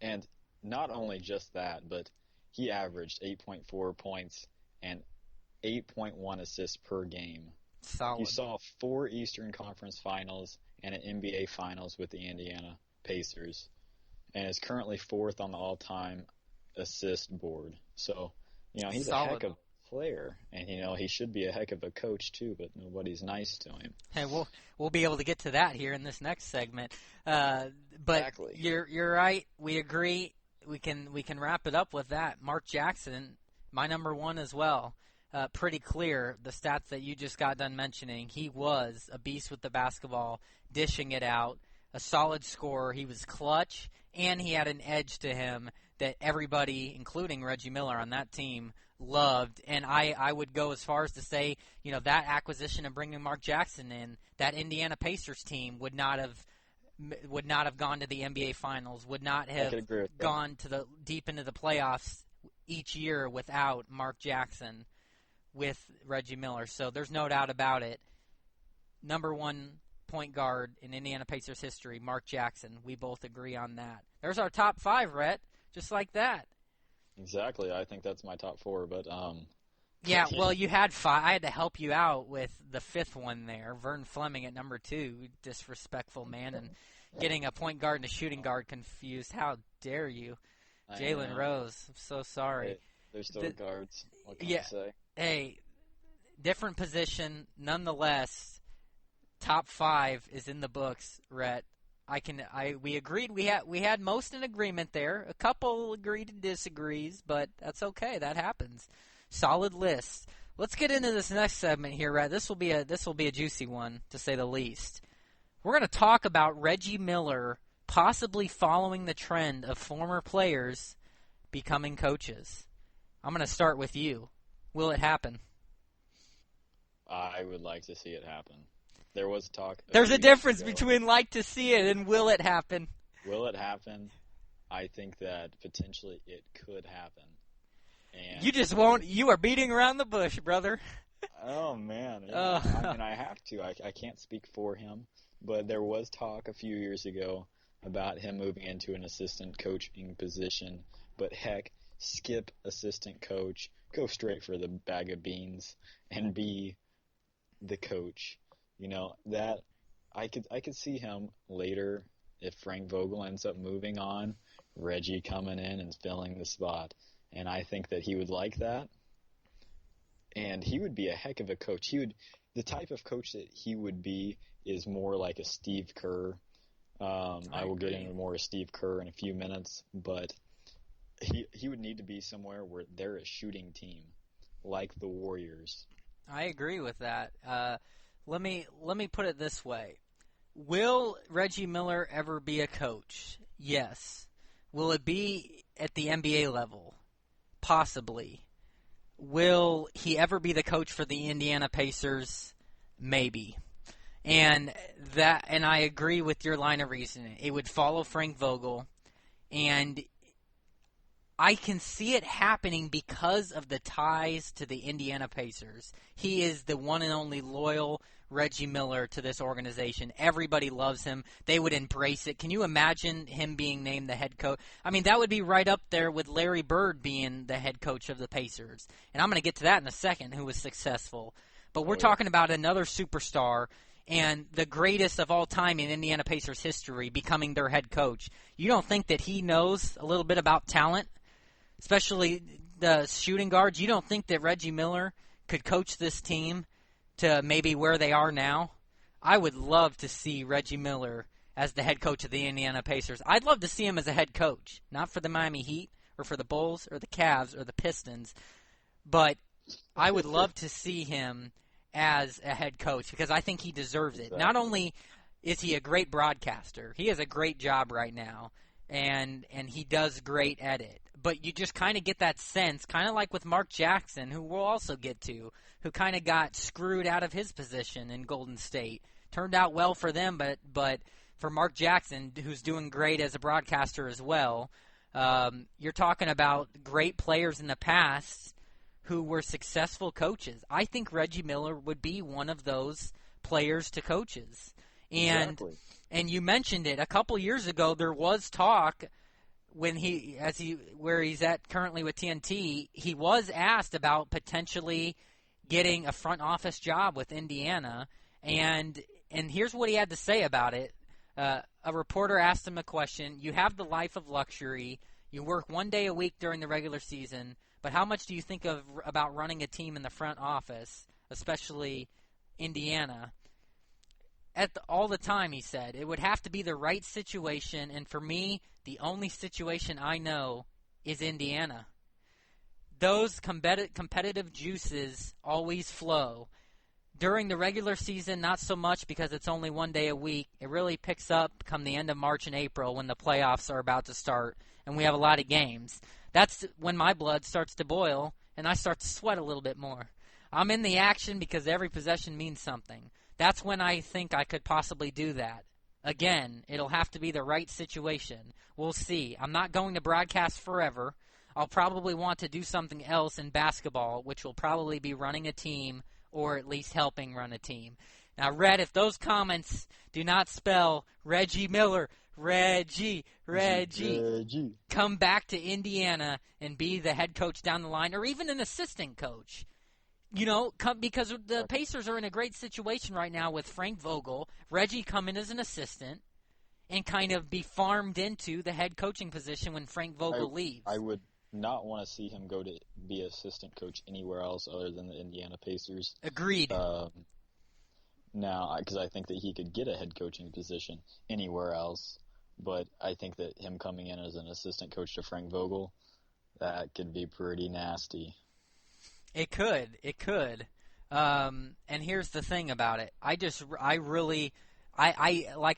Speaker 2: And not only just that, but he averaged 8.4 points and 8.1 assists per game.
Speaker 1: Solid.
Speaker 2: He saw 4 Eastern Conference Finals and an NBA Finals with the Indiana Pacers, and is currently 4th on the all-time assist board. So, you know, he's
Speaker 1: Solid.
Speaker 2: a heck of a player, and, you know, he should be a heck of a coach, too, but nobody's nice to him.
Speaker 1: Hey, we'll be able to get to that here in this next segment. But
Speaker 2: Exactly.
Speaker 1: you're right. We agree. We can wrap it up with that. Mark Jackson, my number one as well. Pretty clear, the stats that you just got done mentioning. He was a beast with the basketball, dishing it out, a solid scorer. He was clutch, and he had an edge to him that everybody, including Reggie Miller on that team, loved. And I would go as far as to say, you know, that acquisition of bringing Mark Jackson in, that Indiana Pacers team would not have gone to the NBA Finals, would not have
Speaker 2: could agree with that.
Speaker 1: gone to the deep into the playoffs each year without Mark Jackson with Reggie Miller. So there's no doubt about it. Number one point guard in Indiana Pacers history, Mark Jackson. We both agree on that. There's our top 5, Rhett. Just like that.
Speaker 2: Exactly. I think that's my top 4, but
Speaker 1: Yeah, well, you had 5. I had to help you out with the 5th one there. Vern Fleming at number 2. Disrespectful man, and getting a point guard and a shooting guard confused. How dare you?
Speaker 2: I
Speaker 1: Jalen
Speaker 2: know.
Speaker 1: Rose. I'm so sorry.
Speaker 2: Hey, they're still
Speaker 1: The-
Speaker 2: guards. What can
Speaker 1: yeah.
Speaker 2: I say?
Speaker 1: Hey, different position, nonetheless. Top 5 is in the books, Rhett. We agreed. We had most in agreement there. A couple agreed and disagrees, but that's okay. That happens. Solid list. Let's get into this next segment here, Rhett. This will be a juicy one, to say the least. We're going to talk about Reggie Miller possibly following the trend of former players becoming coaches. I'm going to start with you. Will it happen?
Speaker 2: I would like to see it happen. There was talk.
Speaker 1: There's a
Speaker 2: few
Speaker 1: difference
Speaker 2: years ago.
Speaker 1: between like to see it and will it happen.
Speaker 2: Will it happen? I think that potentially it could happen. And
Speaker 1: You just won't. You are beating around the bush, brother.
Speaker 2: oh man,
Speaker 1: Oh.
Speaker 2: I mean I have to. I can't speak for him, but there was talk a few years ago about him moving into an assistant coaching position. But heck, skip assistant coach, go straight for the bag of beans and be the coach. You know, that I could see him later if Frank Vogel ends up moving on, Reggie coming in and filling the spot. And I think that he would like that. and he would be a heck of a coach. The type of coach that he would be is more like a Steve Kerr. I will get into more of Steve Kerr in a few minutes, but he would need to be somewhere where they're a shooting team, like the Warriors.
Speaker 1: I agree with that. Let me put it this way: will Reggie Miller ever be a coach? Yes. Will it be at the NBA level? Possibly. Will he ever be the coach for the Indiana Pacers? Maybe. And I agree with your line of reasoning. It would follow Frank Vogel, and I can see it happening because of the ties to the Indiana Pacers. He is the one and only loyal Reggie Miller to this organization. Everybody loves him. They would embrace it. Can you imagine him being named the head coach? I mean, that would be right up there with Larry Bird being the head coach of the Pacers. And I'm going to get to that in a second, who was successful. But we're talking about another superstar and the greatest of all time in Indiana Pacers history becoming their head coach. You don't think that he knows a little bit about talent? Especially the shooting guards. You don't think that Reggie Miller could coach this team to maybe where they are now? I would love to see Reggie Miller as the head coach of the Indiana Pacers. I'd love to see him as a head coach, not for the Miami Heat or for the Bulls or the Cavs or the Pistons, but I would love to see him as a head coach because I think he deserves it. Not only is he a great broadcaster, he has a great job right now, and he does great at it. But you just kind of get that sense, kind of like with Mark Jackson, who we'll also get to, who kind of got screwed out of his position in Golden State. Turned out well for them, but for Mark Jackson, who's doing great as a broadcaster as well, you're talking about great players in the past who were successful coaches. I think Reggie Miller would be one of those players to coaches.
Speaker 2: Exactly.
Speaker 1: And you mentioned it. A couple years ago, there was talk when where he's at currently with TNT, he was asked about potentially getting a front office job with Indiana, and here's what he had to say about it. A reporter asked him a question. You have the life of luxury. You work 1 day a week during the regular season, but how much do you think about running a team in the front office, especially Indiana? All the time, he said, it would have to be the right situation, and for me, the only situation I know is Indiana. Those competitive juices always flow. During the regular season, not so much because it's only 1 day a week. It really picks up come the end of March and April when the playoffs are about to start, and we have a lot of games. That's when my blood starts to boil, and I start to sweat a little bit more. I'm in the action because every possession means something. That's when I think I could possibly do that. Again, it'll have to be the right situation. We'll see. I'm not going to broadcast forever. I'll probably want to do something else in basketball, which will probably be running a team or at least helping run a team. Now, Red, if those comments do not spell Reggie Miller, Reggie, come back to Indiana and be the head coach down the line or even an assistant coach. You know, because the Pacers are in a great situation right now with Frank Vogel, Reggie come in as an assistant, and kind of be farmed into the head coaching position when Frank Vogel leaves.
Speaker 2: I would not want to see him go to be assistant coach anywhere else other than the Indiana Pacers.
Speaker 1: Agreed.
Speaker 2: Now, because I think that he could get a head coaching position anywhere else, but I think that him coming in as an assistant coach to Frank Vogel, that could be pretty nasty.
Speaker 1: It could. And here's the thing about it. Like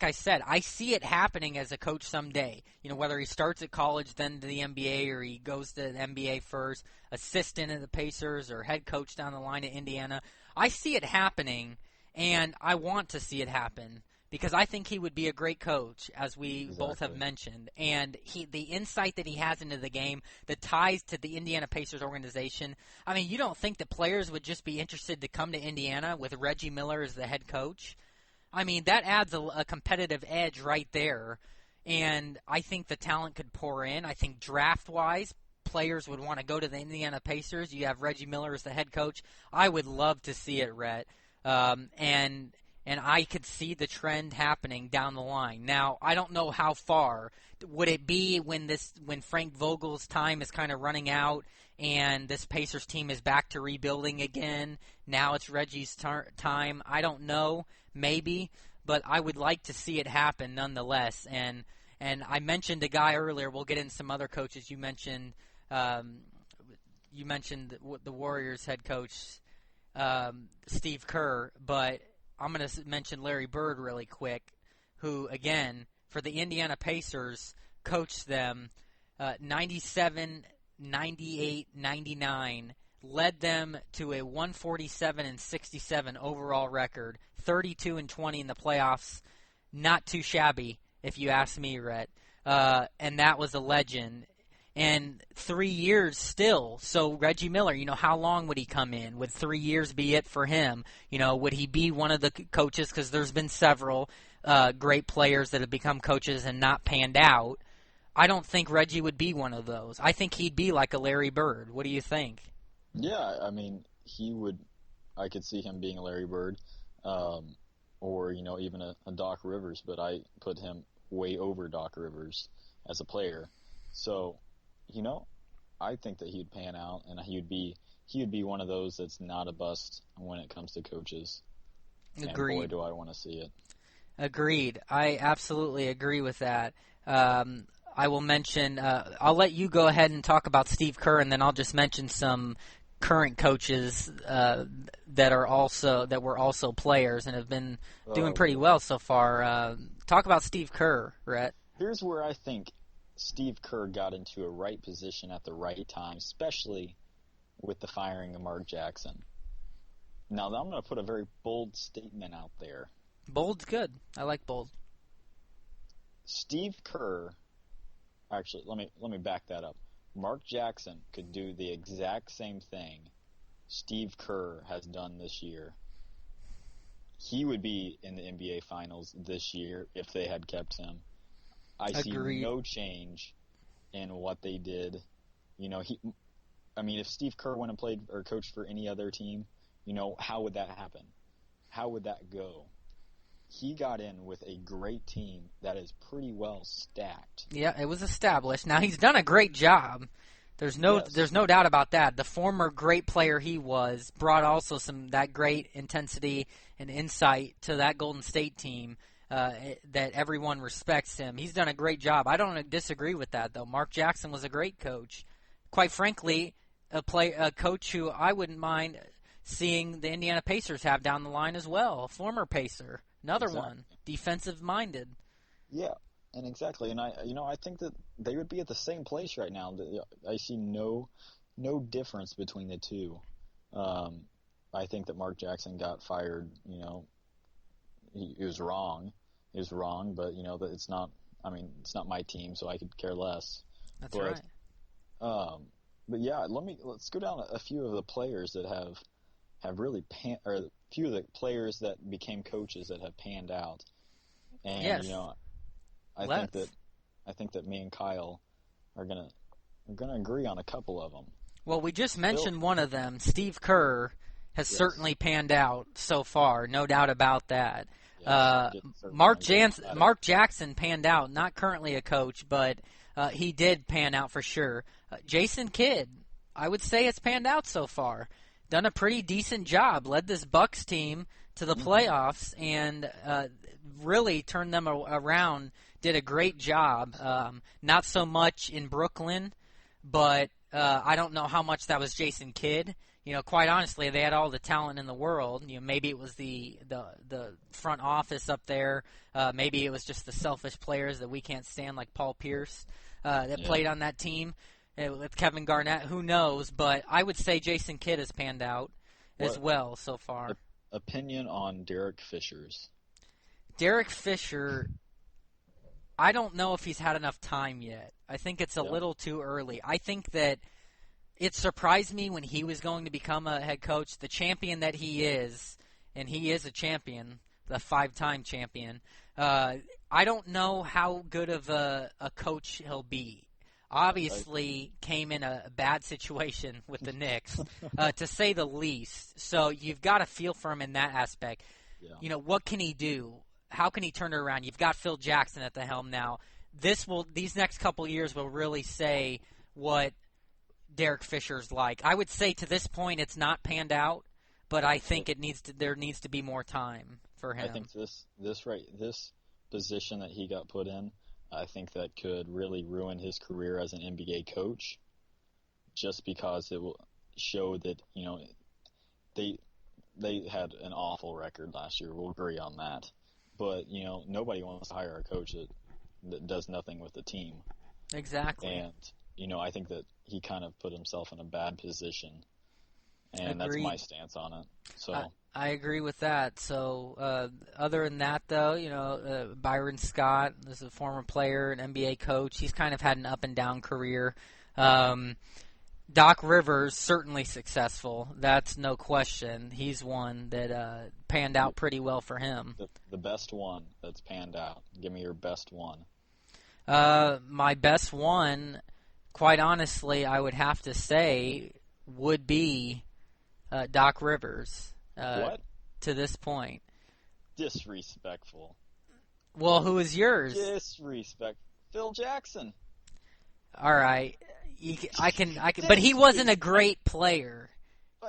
Speaker 1: I said, I see it happening as a coach someday. You know, whether he starts at college, then to the NBA, or he goes to the NBA first, assistant at the Pacers, or head coach down the line at Indiana. I see it happening, and I want to see it happen. Because I think he would be a great coach, as we both have mentioned. And the insight that he has into the game, the ties to the Indiana Pacers organization. I mean, you don't think that players would just be interested to come to Indiana with Reggie Miller as the head coach? I mean, that adds a competitive edge right there. And I think the talent could pour in. I think draft-wise, players would want to go to the Indiana Pacers. You have Reggie Miller as the head coach. I would love to see it, Rhett. And and I could see the trend happening down the line. Now, I don't know how far. Would it be when Frank Vogel's time is kind of running out and this Pacers team is back to rebuilding again? Now it's Reggie's time. I don't know, maybe, but I would like to see it happen nonetheless. And I mentioned a guy earlier. We'll get into some other coaches. You mentioned the Warriors head coach, Steve Kerr, but I'm going to mention Larry Bird really quick, who, again, for the Indiana Pacers, coached them 97, 98, 99, led them to a 147-67 overall record, 32-20 in the playoffs. Not too shabby, if you ask me, Rhett. And that was a legend. And 3 years still. So Reggie Miller, how long would he come in? Would 3 years be it for him? Would he be one of the coaches? Because there's been several great players that have become coaches and not panned out. I don't think Reggie would be one of those. I think he'd be like a Larry Bird. What do you think?
Speaker 2: Yeah, I mean, he would. I could see him being a Larry Bird, or even a Doc Rivers. But I put him way over Doc Rivers as a player. So, I think that he'd pan out, and he would be one of those that's not a bust when it comes to coaches.
Speaker 1: Agreed.
Speaker 2: And boy, do I want to see it.
Speaker 1: Agreed. I absolutely agree with that. I will mention. I'll let you go ahead and talk about Steve Kerr, and then I'll just mention some current coaches that were also players and have been doing pretty well so far. Talk about Steve Kerr, Rhett.
Speaker 2: Here's where I think Steve Kerr got into a right position at the right time, especially with the firing of Mark Jackson. Now, I'm going to put a very bold statement out there.
Speaker 1: Bold's good. I like bold.
Speaker 2: Steve Kerr, actually, let me back that up. Mark Jackson could do the exact same thing Steve Kerr has done this year. He would be in the NBA Finals this year if they had kept him. I see no change in what they did. If Steve Kerr went and played or coached for any other team, how would that happen? How would that go? He got in with a great team that is pretty well stacked.
Speaker 1: Yeah, it was established. Now, he's done a great job. There's no doubt about that. The former great player he was brought also that great intensity and insight to that Golden State team that everyone respects him. He's done a great job. I don't disagree with that, though. Mark Jackson was a great coach. Quite frankly, a coach who I wouldn't mind seeing the Indiana Pacers have down the line as well. A former Pacer. Another one, defensive-minded. Yeah,
Speaker 2: and exactly. And I think that they would be at the same place right now. I see no difference between the two. I think that Mark Jackson got fired. He was wrong. He was wrong, but that it's not. I mean, it's not my team, so I could care less.
Speaker 1: That's right.
Speaker 2: But yeah, let's go down a few of the players that have really or a few of the players that became coaches that have panned out. And
Speaker 1: yes.
Speaker 2: I think that me and Kyle are gonna agree on a couple of them.
Speaker 1: Well, we just mentioned one of them. Steve Kerr has certainly panned out so far, no doubt about that.
Speaker 2: Yes,
Speaker 1: Mark Jackson panned out, not currently a coach, but he did pan out for sure. Jason Kidd, I would say it's panned out so far. Done a pretty decent job, led this Bucks team to the playoffs, and really turned them around, did a great job. Not so much in Brooklyn, but I don't know how much that was Jason Kidd. Quite honestly, they had all the talent in the world. Maybe it was the front office up there. Maybe it was just the selfish players that we can't stand, like Paul Pierce, that played on that team. With Kevin Garnett, who knows? But I would say Jason Kidd has panned out as well so far.
Speaker 2: Opinion on Derek Fisher's?
Speaker 1: Derek Fisher, I don't know if he's had enough time yet. I think it's a little too early. I think that it surprised me when he was going to become a head coach, the champion that he is, and he is a champion, the 5-time champion. I don't know how good of a coach he'll be. Obviously came in a bad situation with the Knicks, to say the least. So you've got to feel for him in that aspect.
Speaker 2: Yeah.
Speaker 1: What can he do? How can he turn it around? You've got Phil Jackson at the helm now. These next couple years will really say what Derek Fisher's like. I would say to this point it's not panned out, but I think there needs to be more time for him.
Speaker 2: I think this position that he got put in, I think that could really ruin his career as an NBA coach, just because it will show that they had an awful record last year. We'll agree on that. But, nobody wants to hire a coach that does nothing with the team.
Speaker 1: Exactly.
Speaker 2: And, I think that he kind of put himself in a bad position. And
Speaker 1: Agreed.
Speaker 2: that's my stance on it. So
Speaker 1: I agree with that. So other than that, though, Byron Scott is a former player, an NBA coach. He's kind of had an up-and-down career. Doc Rivers, certainly successful. That's no question. He's one that panned out pretty well for him.
Speaker 2: The best one that's panned out. Give me your best one.
Speaker 1: My best one, quite honestly, I would have to say, would be Doc Rivers.
Speaker 2: What?
Speaker 1: To this point.
Speaker 2: Disrespectful.
Speaker 1: Well, who is yours?
Speaker 2: Disrespect. Phil Jackson.
Speaker 1: All right. I can. But he wasn't a great player.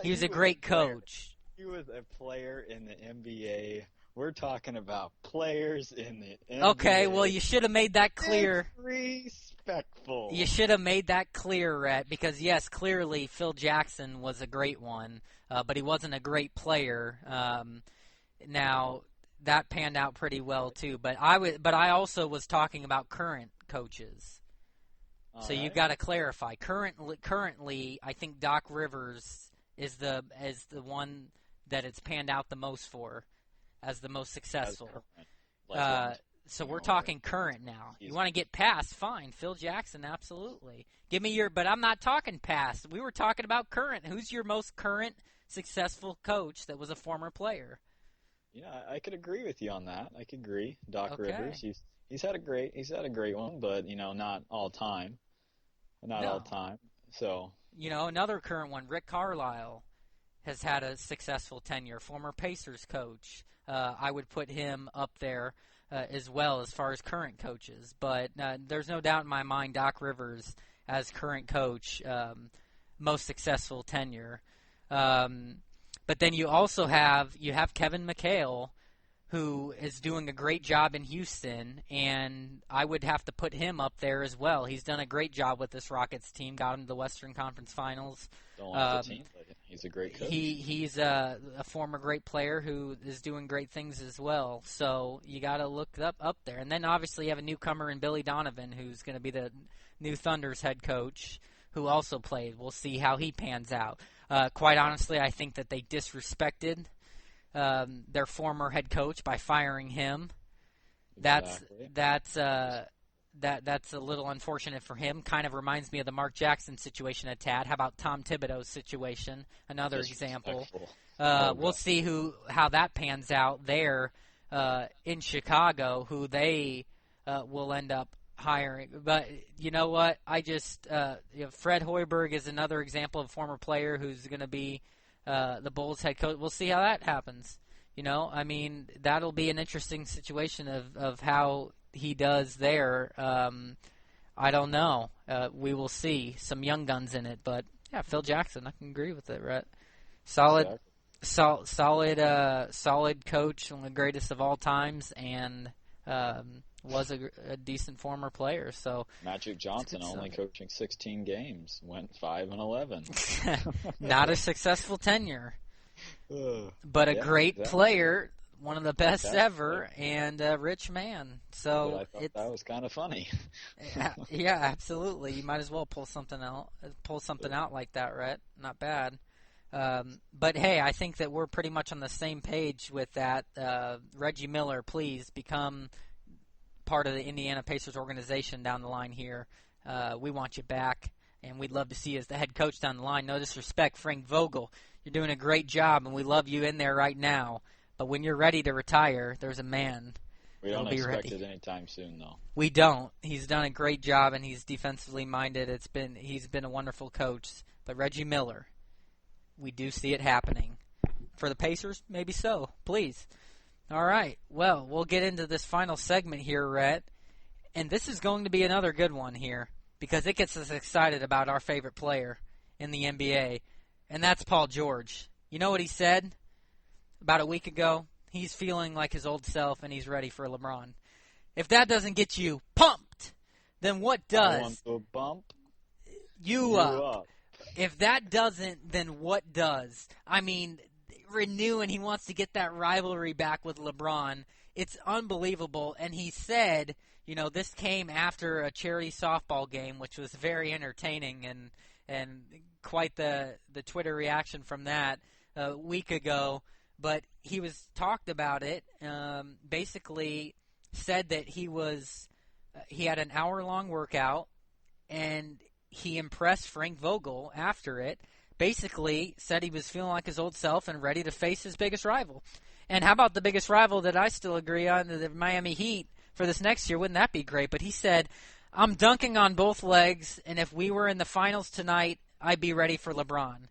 Speaker 1: He was a great coach.
Speaker 2: He was a player in the NBA. We're talking about players in the NBA.
Speaker 1: Okay, well, you should have made that clear.
Speaker 2: Disrespectful.
Speaker 1: You should have made that clear, Rhett, because, yes, clearly Phil Jackson was a great one, but he wasn't a great player. Now, that panned out pretty well, too. But I also was talking about current coaches. So you've got to clarify. Currently, I think Doc Rivers is the one that it's panned out the most for, as the most successful. So we're talking current now. You want to get past? Fine. Phil Jackson, absolutely. Give me your. But I'm not talking past. We were talking about current. Who's your most current successful coach that was a former player?
Speaker 2: Yeah, I could agree with you on that. I could agree. Doc Rivers. He's had a great one, but not all time. Not all time. So
Speaker 1: another current one, Rick Carlisle, has had a successful tenure. Former Pacers coach. I would put him up there as well as far as current coaches. But there's no doubt in my mind Doc Rivers as current coach, most successful tenure. But then you also have Kevin McHale, who is doing a great job in Houston, and I would have to put him up there as well. He's done a great job with this Rockets team, got him to the Western Conference Finals.
Speaker 2: Don't like the team, but he's a great coach.
Speaker 1: He's a former great player who is doing great things as well. So you got to look up there. And then obviously you have a newcomer in Billy Donovan, who's going to be the new Thunder's head coach, who also played. We'll see how he pans out. Quite honestly, I think that they disrespected their former head coach by firing him.
Speaker 2: Exactly.
Speaker 1: That's a little unfortunate for him. Kind of reminds me of the Mark Jackson situation a tad. How about Tom Thibodeau's situation? Another example. We'll see how that pans out there in Chicago, who they will end up hiring. But you know what? Fred Hoiberg is another example of a former player who's going to be the Bulls head coach. We'll see how that happens. That'll be an interesting situation of how he does there. I don't know. We will see some young guns in it, but yeah, Phil Jackson, I can agree with it, right? Solid coach, one of the greatest of all times, and was a decent former player. So
Speaker 2: Magic Johnson only coaching 16 games, went 5-11.
Speaker 1: Not a successful tenure, but a great player, one of the best ever, and a rich man. So
Speaker 2: I thought that was kind of funny.
Speaker 1: Yeah, absolutely. You might as well pull something out like that, right? Not bad. But hey, I think that we're pretty much on the same page with that. Reggie Miller, please become part of the Indiana Pacers organization down the line here. We want you back, and we'd love to see you as the head coach down the line. No disrespect, Frank Vogel. You're doing a great job, and we love you in there right now. But when you're ready to retire, there's a man.
Speaker 2: We don't expect it anytime soon, though.
Speaker 1: We don't. He's done a great job, and he's defensively minded. He's been a wonderful coach. But Reggie Miller, we do see it happening. For the Pacers, maybe so. Please. All right. Well, we'll get into this final segment here, Rhett. And this is going to be another good one here because it gets us excited about our favorite player in the NBA, and that's Paul George. You know what he said about a week ago? He's feeling like his old self, and he's ready for LeBron. If that doesn't get you pumped, then what does?
Speaker 2: I want to bump
Speaker 1: you up. If that doesn't, then what does? I mean, renewing, he wants to get that rivalry back with LeBron. It's unbelievable. And he said, you know, this came after a charity softball game, which was very entertaining and quite the Twitter reaction from that a week ago. But he was talked about it, basically said that he had an hour-long workout, and he impressed Frank Vogel after it. Basically said he was feeling like his old self and ready to face his biggest rival. And how about the biggest rival that I still agree on, the Miami Heat, for this next year? Wouldn't that be great? But he said, I'm dunking on both legs, and if we were in the finals tonight, I'd be ready for LeBron.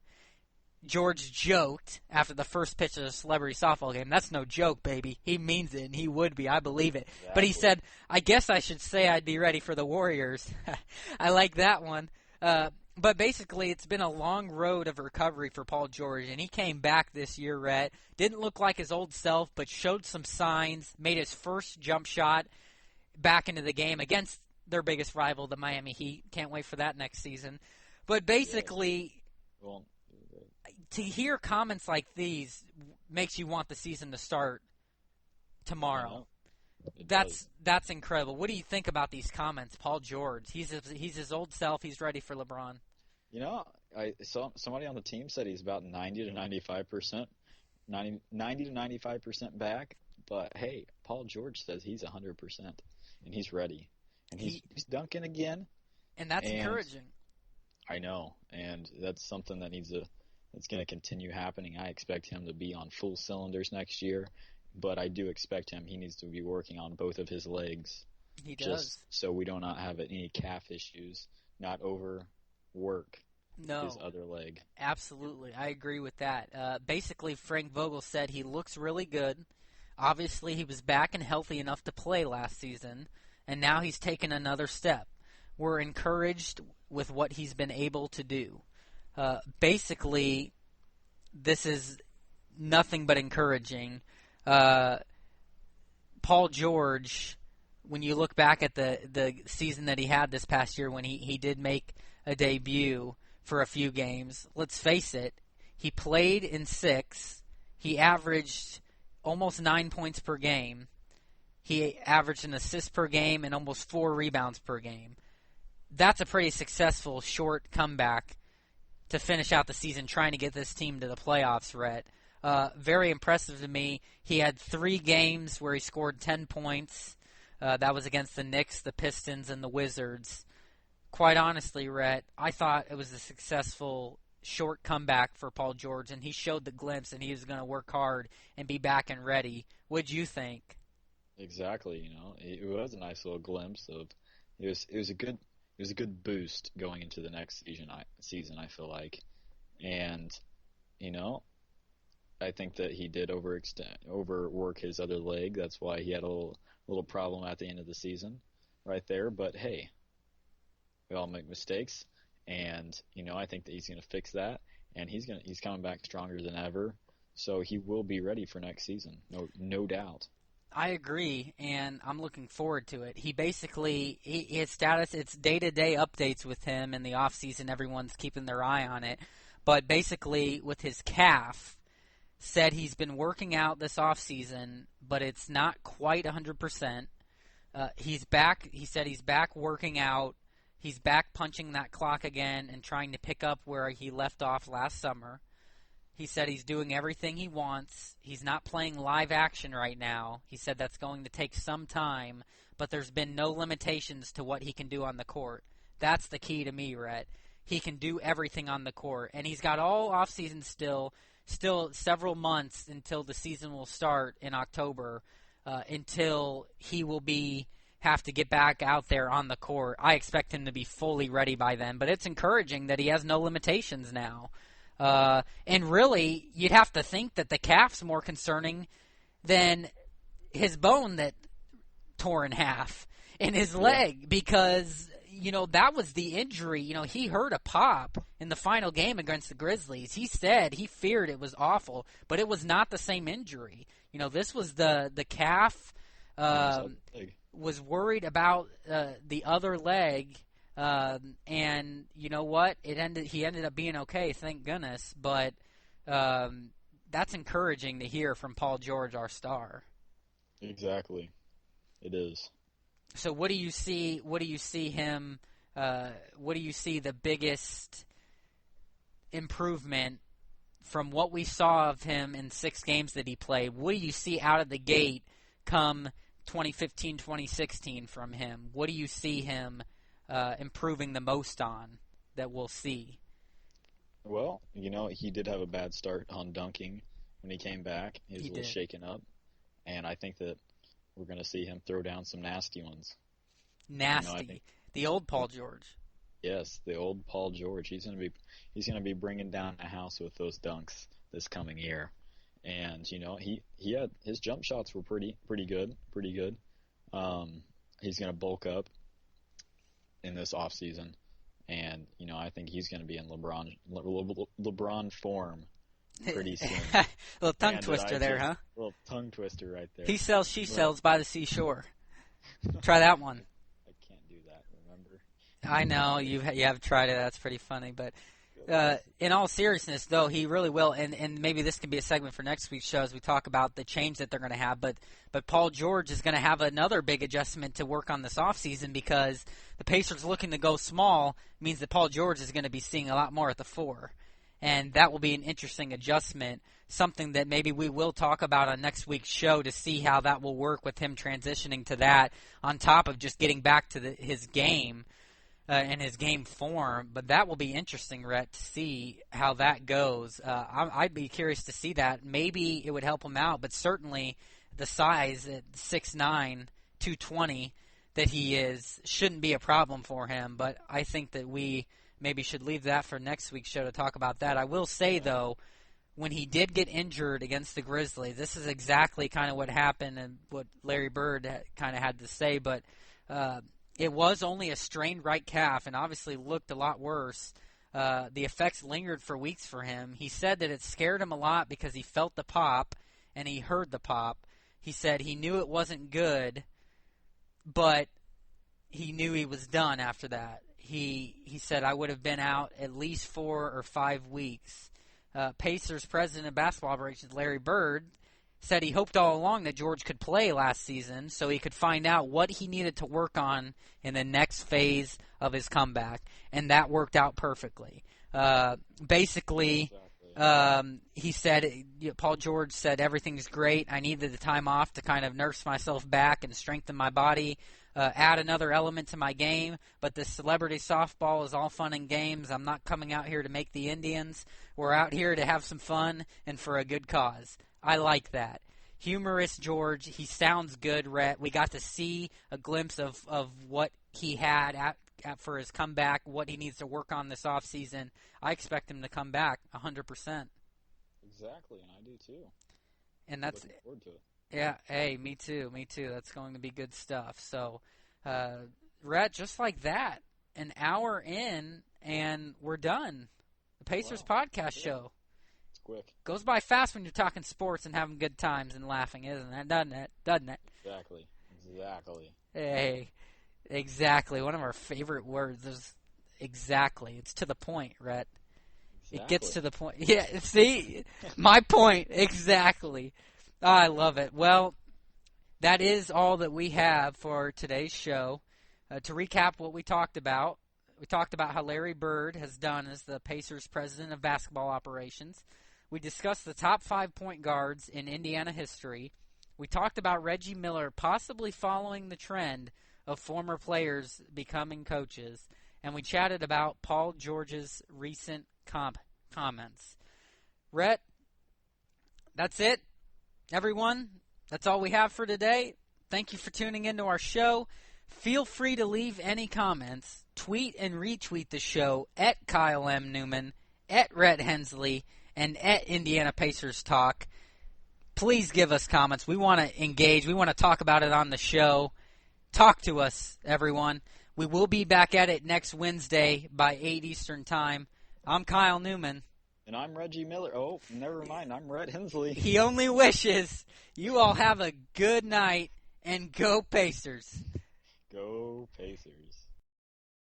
Speaker 1: George joked after the first pitch of the celebrity softball game. That's no joke, baby. He means it, and he would be. I believe it. Exactly. But he said, I guess I should say I'd be ready for the Warriors. I like that one. But basically, it's been a long road of recovery for Paul George, and he came back this year, Rhett. Didn't look like his old self, but showed some signs, made his first jump shot back into the game against their biggest rival, the Miami Heat. Can't wait for that next season. But basically, to hear comments like these makes you want the season to start tomorrow. That's incredible. What do you think about these comments, Paul George? He's his old self. He's ready for LeBron.
Speaker 2: You know, I saw somebody on the team said he's about 90 to 95%, 90 to 95% back. But hey, Paul George says he's 100%, and he's ready, and he's dunking again.
Speaker 1: And that's encouraging.
Speaker 2: I know, and that's something that's going to continue happening. I expect him to be on full cylinders next year. But I do expect he needs to be working on both of his legs.
Speaker 1: He does.
Speaker 2: Just so we do not have any calf issues, not overwork his other leg.
Speaker 1: Absolutely. I agree with that. Basically, Frank Vogel said he looks really good. Obviously, he was back and healthy enough to play last season, and now he's taken another step. We're encouraged with what he's been able to do. Basically, this is nothing but encouraging. Paul George, when you look back at the season that he had this past year when he did make a debut for a few games, let's face it, he played in 6. He averaged almost 9 points per game. He averaged an assist per game and almost 4 rebounds per game. That's a pretty successful short comeback to finish out the season trying to get this team to the playoffs, Rhett. Very impressive to me. He had 3 games where he scored 10 points. That was against the Knicks, the Pistons, and the Wizards. Quite honestly, Rhett, I thought it was a successful short comeback for Paul George, and he showed the glimpse, and he was going to work hard and be back and ready. What'd you think?
Speaker 2: Exactly. You know, it was a nice little glimpse of. It was a good boost going into the next season. I feel like, and you know. I think that he did overwork his other leg. That's why he had a little problem at the end of the season right there. But, hey, we all make mistakes, and, you know, I think that he's going to fix that, and he's coming back stronger than ever, so he will be ready for next season, no doubt.
Speaker 1: I agree, and I'm looking forward to it. He basically, his status, it's day-to-day updates with him in the offseason. Everyone's keeping their eye on it. But basically, with his calf, said he's been working out this offseason, but it's not quite 100%. He's back. He said he's back working out. He's back punching that clock again and trying to pick up where he left off last summer. He said he's doing everything he wants. He's not playing live action right now. He said that's going to take some time, but there's been no limitations to what he can do on the court. That's the key to me, Rhett. He can do everything on the court, and he's got all offseason still several months until the season will start in October, until he will have to get back out there on the court. I expect him to be fully ready by then, but it's encouraging that he has no limitations now. And really, you'd have to think that the calf's more concerning than his bone that tore in half in his leg because, that was the injury. He heard a pop in the final game against the Grizzlies. He said he feared it was awful, but it was not the same injury. This was the calf. Was worried about the other leg, and you know what? He ended up being okay, thank goodness. But that's encouraging to hear from Paul George, our star.
Speaker 2: Exactly, it is.
Speaker 1: So what do you see? What do you see him? What do you see the biggest improvement from what we saw of him in 6 games that he played? What do you see out of the gate come 2015, 2016 from him? What do you see him improving the most on that we'll see?
Speaker 2: Well, he did have a bad start on dunking when he came back. He was a little shaken up. And I think that we're going to see him throw down some nasty ones.
Speaker 1: Nasty. The old Paul George.
Speaker 2: Yes, the old Paul George. He's going to be bringing down a house with those dunks this coming year. And he had his jump shots were pretty good. He's going to bulk up in this off season, and I think he's going to be in LeBron form pretty soon.
Speaker 1: Little tongue twister there, huh?
Speaker 2: Little tongue twister right there.
Speaker 1: He sells she sells by the seashore. Try that one.
Speaker 2: I can't do that. Remember?
Speaker 1: I know you have tried it. That's pretty funny, but. In all seriousness, though, he really will, and maybe this can be a segment for next week's show as we talk about the change that they're going to have, but Paul George is going to have another big adjustment to work on this offseason because the Pacers looking to go small means that Paul George is going to be seeing a lot more at the 4, and that will be an interesting adjustment, something that maybe we will talk about on next week's show to see how that will work with him transitioning to that on top of just getting back to his game. And his game form, but that will be interesting, Rhett, to see how that goes. I'd be curious to see that. Maybe it would help him out, but certainly the size at 6'9", 220 that he is shouldn't be a problem for him, but I think that we maybe should leave that for next week's show to talk about that. I will say, though, when he did get injured against the Grizzlies, this is exactly kind of what happened and what Larry Bird kind of had to say, but it was only a strained right calf and obviously looked a lot worse. The effects lingered for weeks for him. He said that it scared him a lot because he felt the pop and he heard the pop. He said he knew it wasn't good, but he knew he was done after that. He said, I would have been out at least 4 or 5 weeks. Pacers president of basketball operations, Larry Bird, said he hoped all along that George could play last season so he could find out what he needed to work on in the next phase of his comeback, and that worked out perfectly. Basically, he said, Paul George said, everything's great. I needed the time off to kind of nurse myself back and strengthen my body, add another element to my game, but this celebrity softball is all fun and games. I'm not coming out here to make the Indians. We're out here to have some fun and for a good cause. I like that. Humorous George. He sounds good, Rhett. We got to see a glimpse of what he had for his comeback, what he needs to work on this offseason. I expect him to come back 100%.
Speaker 2: Exactly, and I do too.
Speaker 1: And that's
Speaker 2: looking forward to it.
Speaker 1: Yeah, hey, me too. That's going to be good stuff. So, Rhett, just like that, an hour in, and we're done. The Pacers podcast show.
Speaker 2: Quick.
Speaker 1: Goes by fast when you're talking sports and having good times and laughing, isn't it? Doesn't it?
Speaker 2: Exactly.
Speaker 1: Hey, exactly. One of our favorite words is exactly. It's to the point, Rhett. Exactly. It gets to the point. Yeah, see? My point. Exactly. Oh, I love it. Well, that is all that we have for today's show. To recap what we talked about how Larry Bird has done as the Pacers president of basketball operations. We discussed the top 5 point guards in Indiana history. We talked about Reggie Miller possibly following the trend of former players becoming coaches. And we chatted about Paul George's recent comments. Rhett, that's it. Everyone, that's all we have for today. Thank you for tuning into our show. Feel free to leave any comments. Tweet and retweet the show at Kyle M. Newman, at Rhett Hensley, and at Indiana Pacers Talk. please give us comments. We want to engage. We want to talk about it on the show. Talk to us, everyone. We will be back at it next Wednesday by 8 Eastern Time. I'm Kyle Newman.
Speaker 2: And I'm Reggie Miller. Oh, never mind. I'm Rhett Hensley.
Speaker 1: He only wishes. You all have a good night, and go Pacers.
Speaker 2: Go Pacers.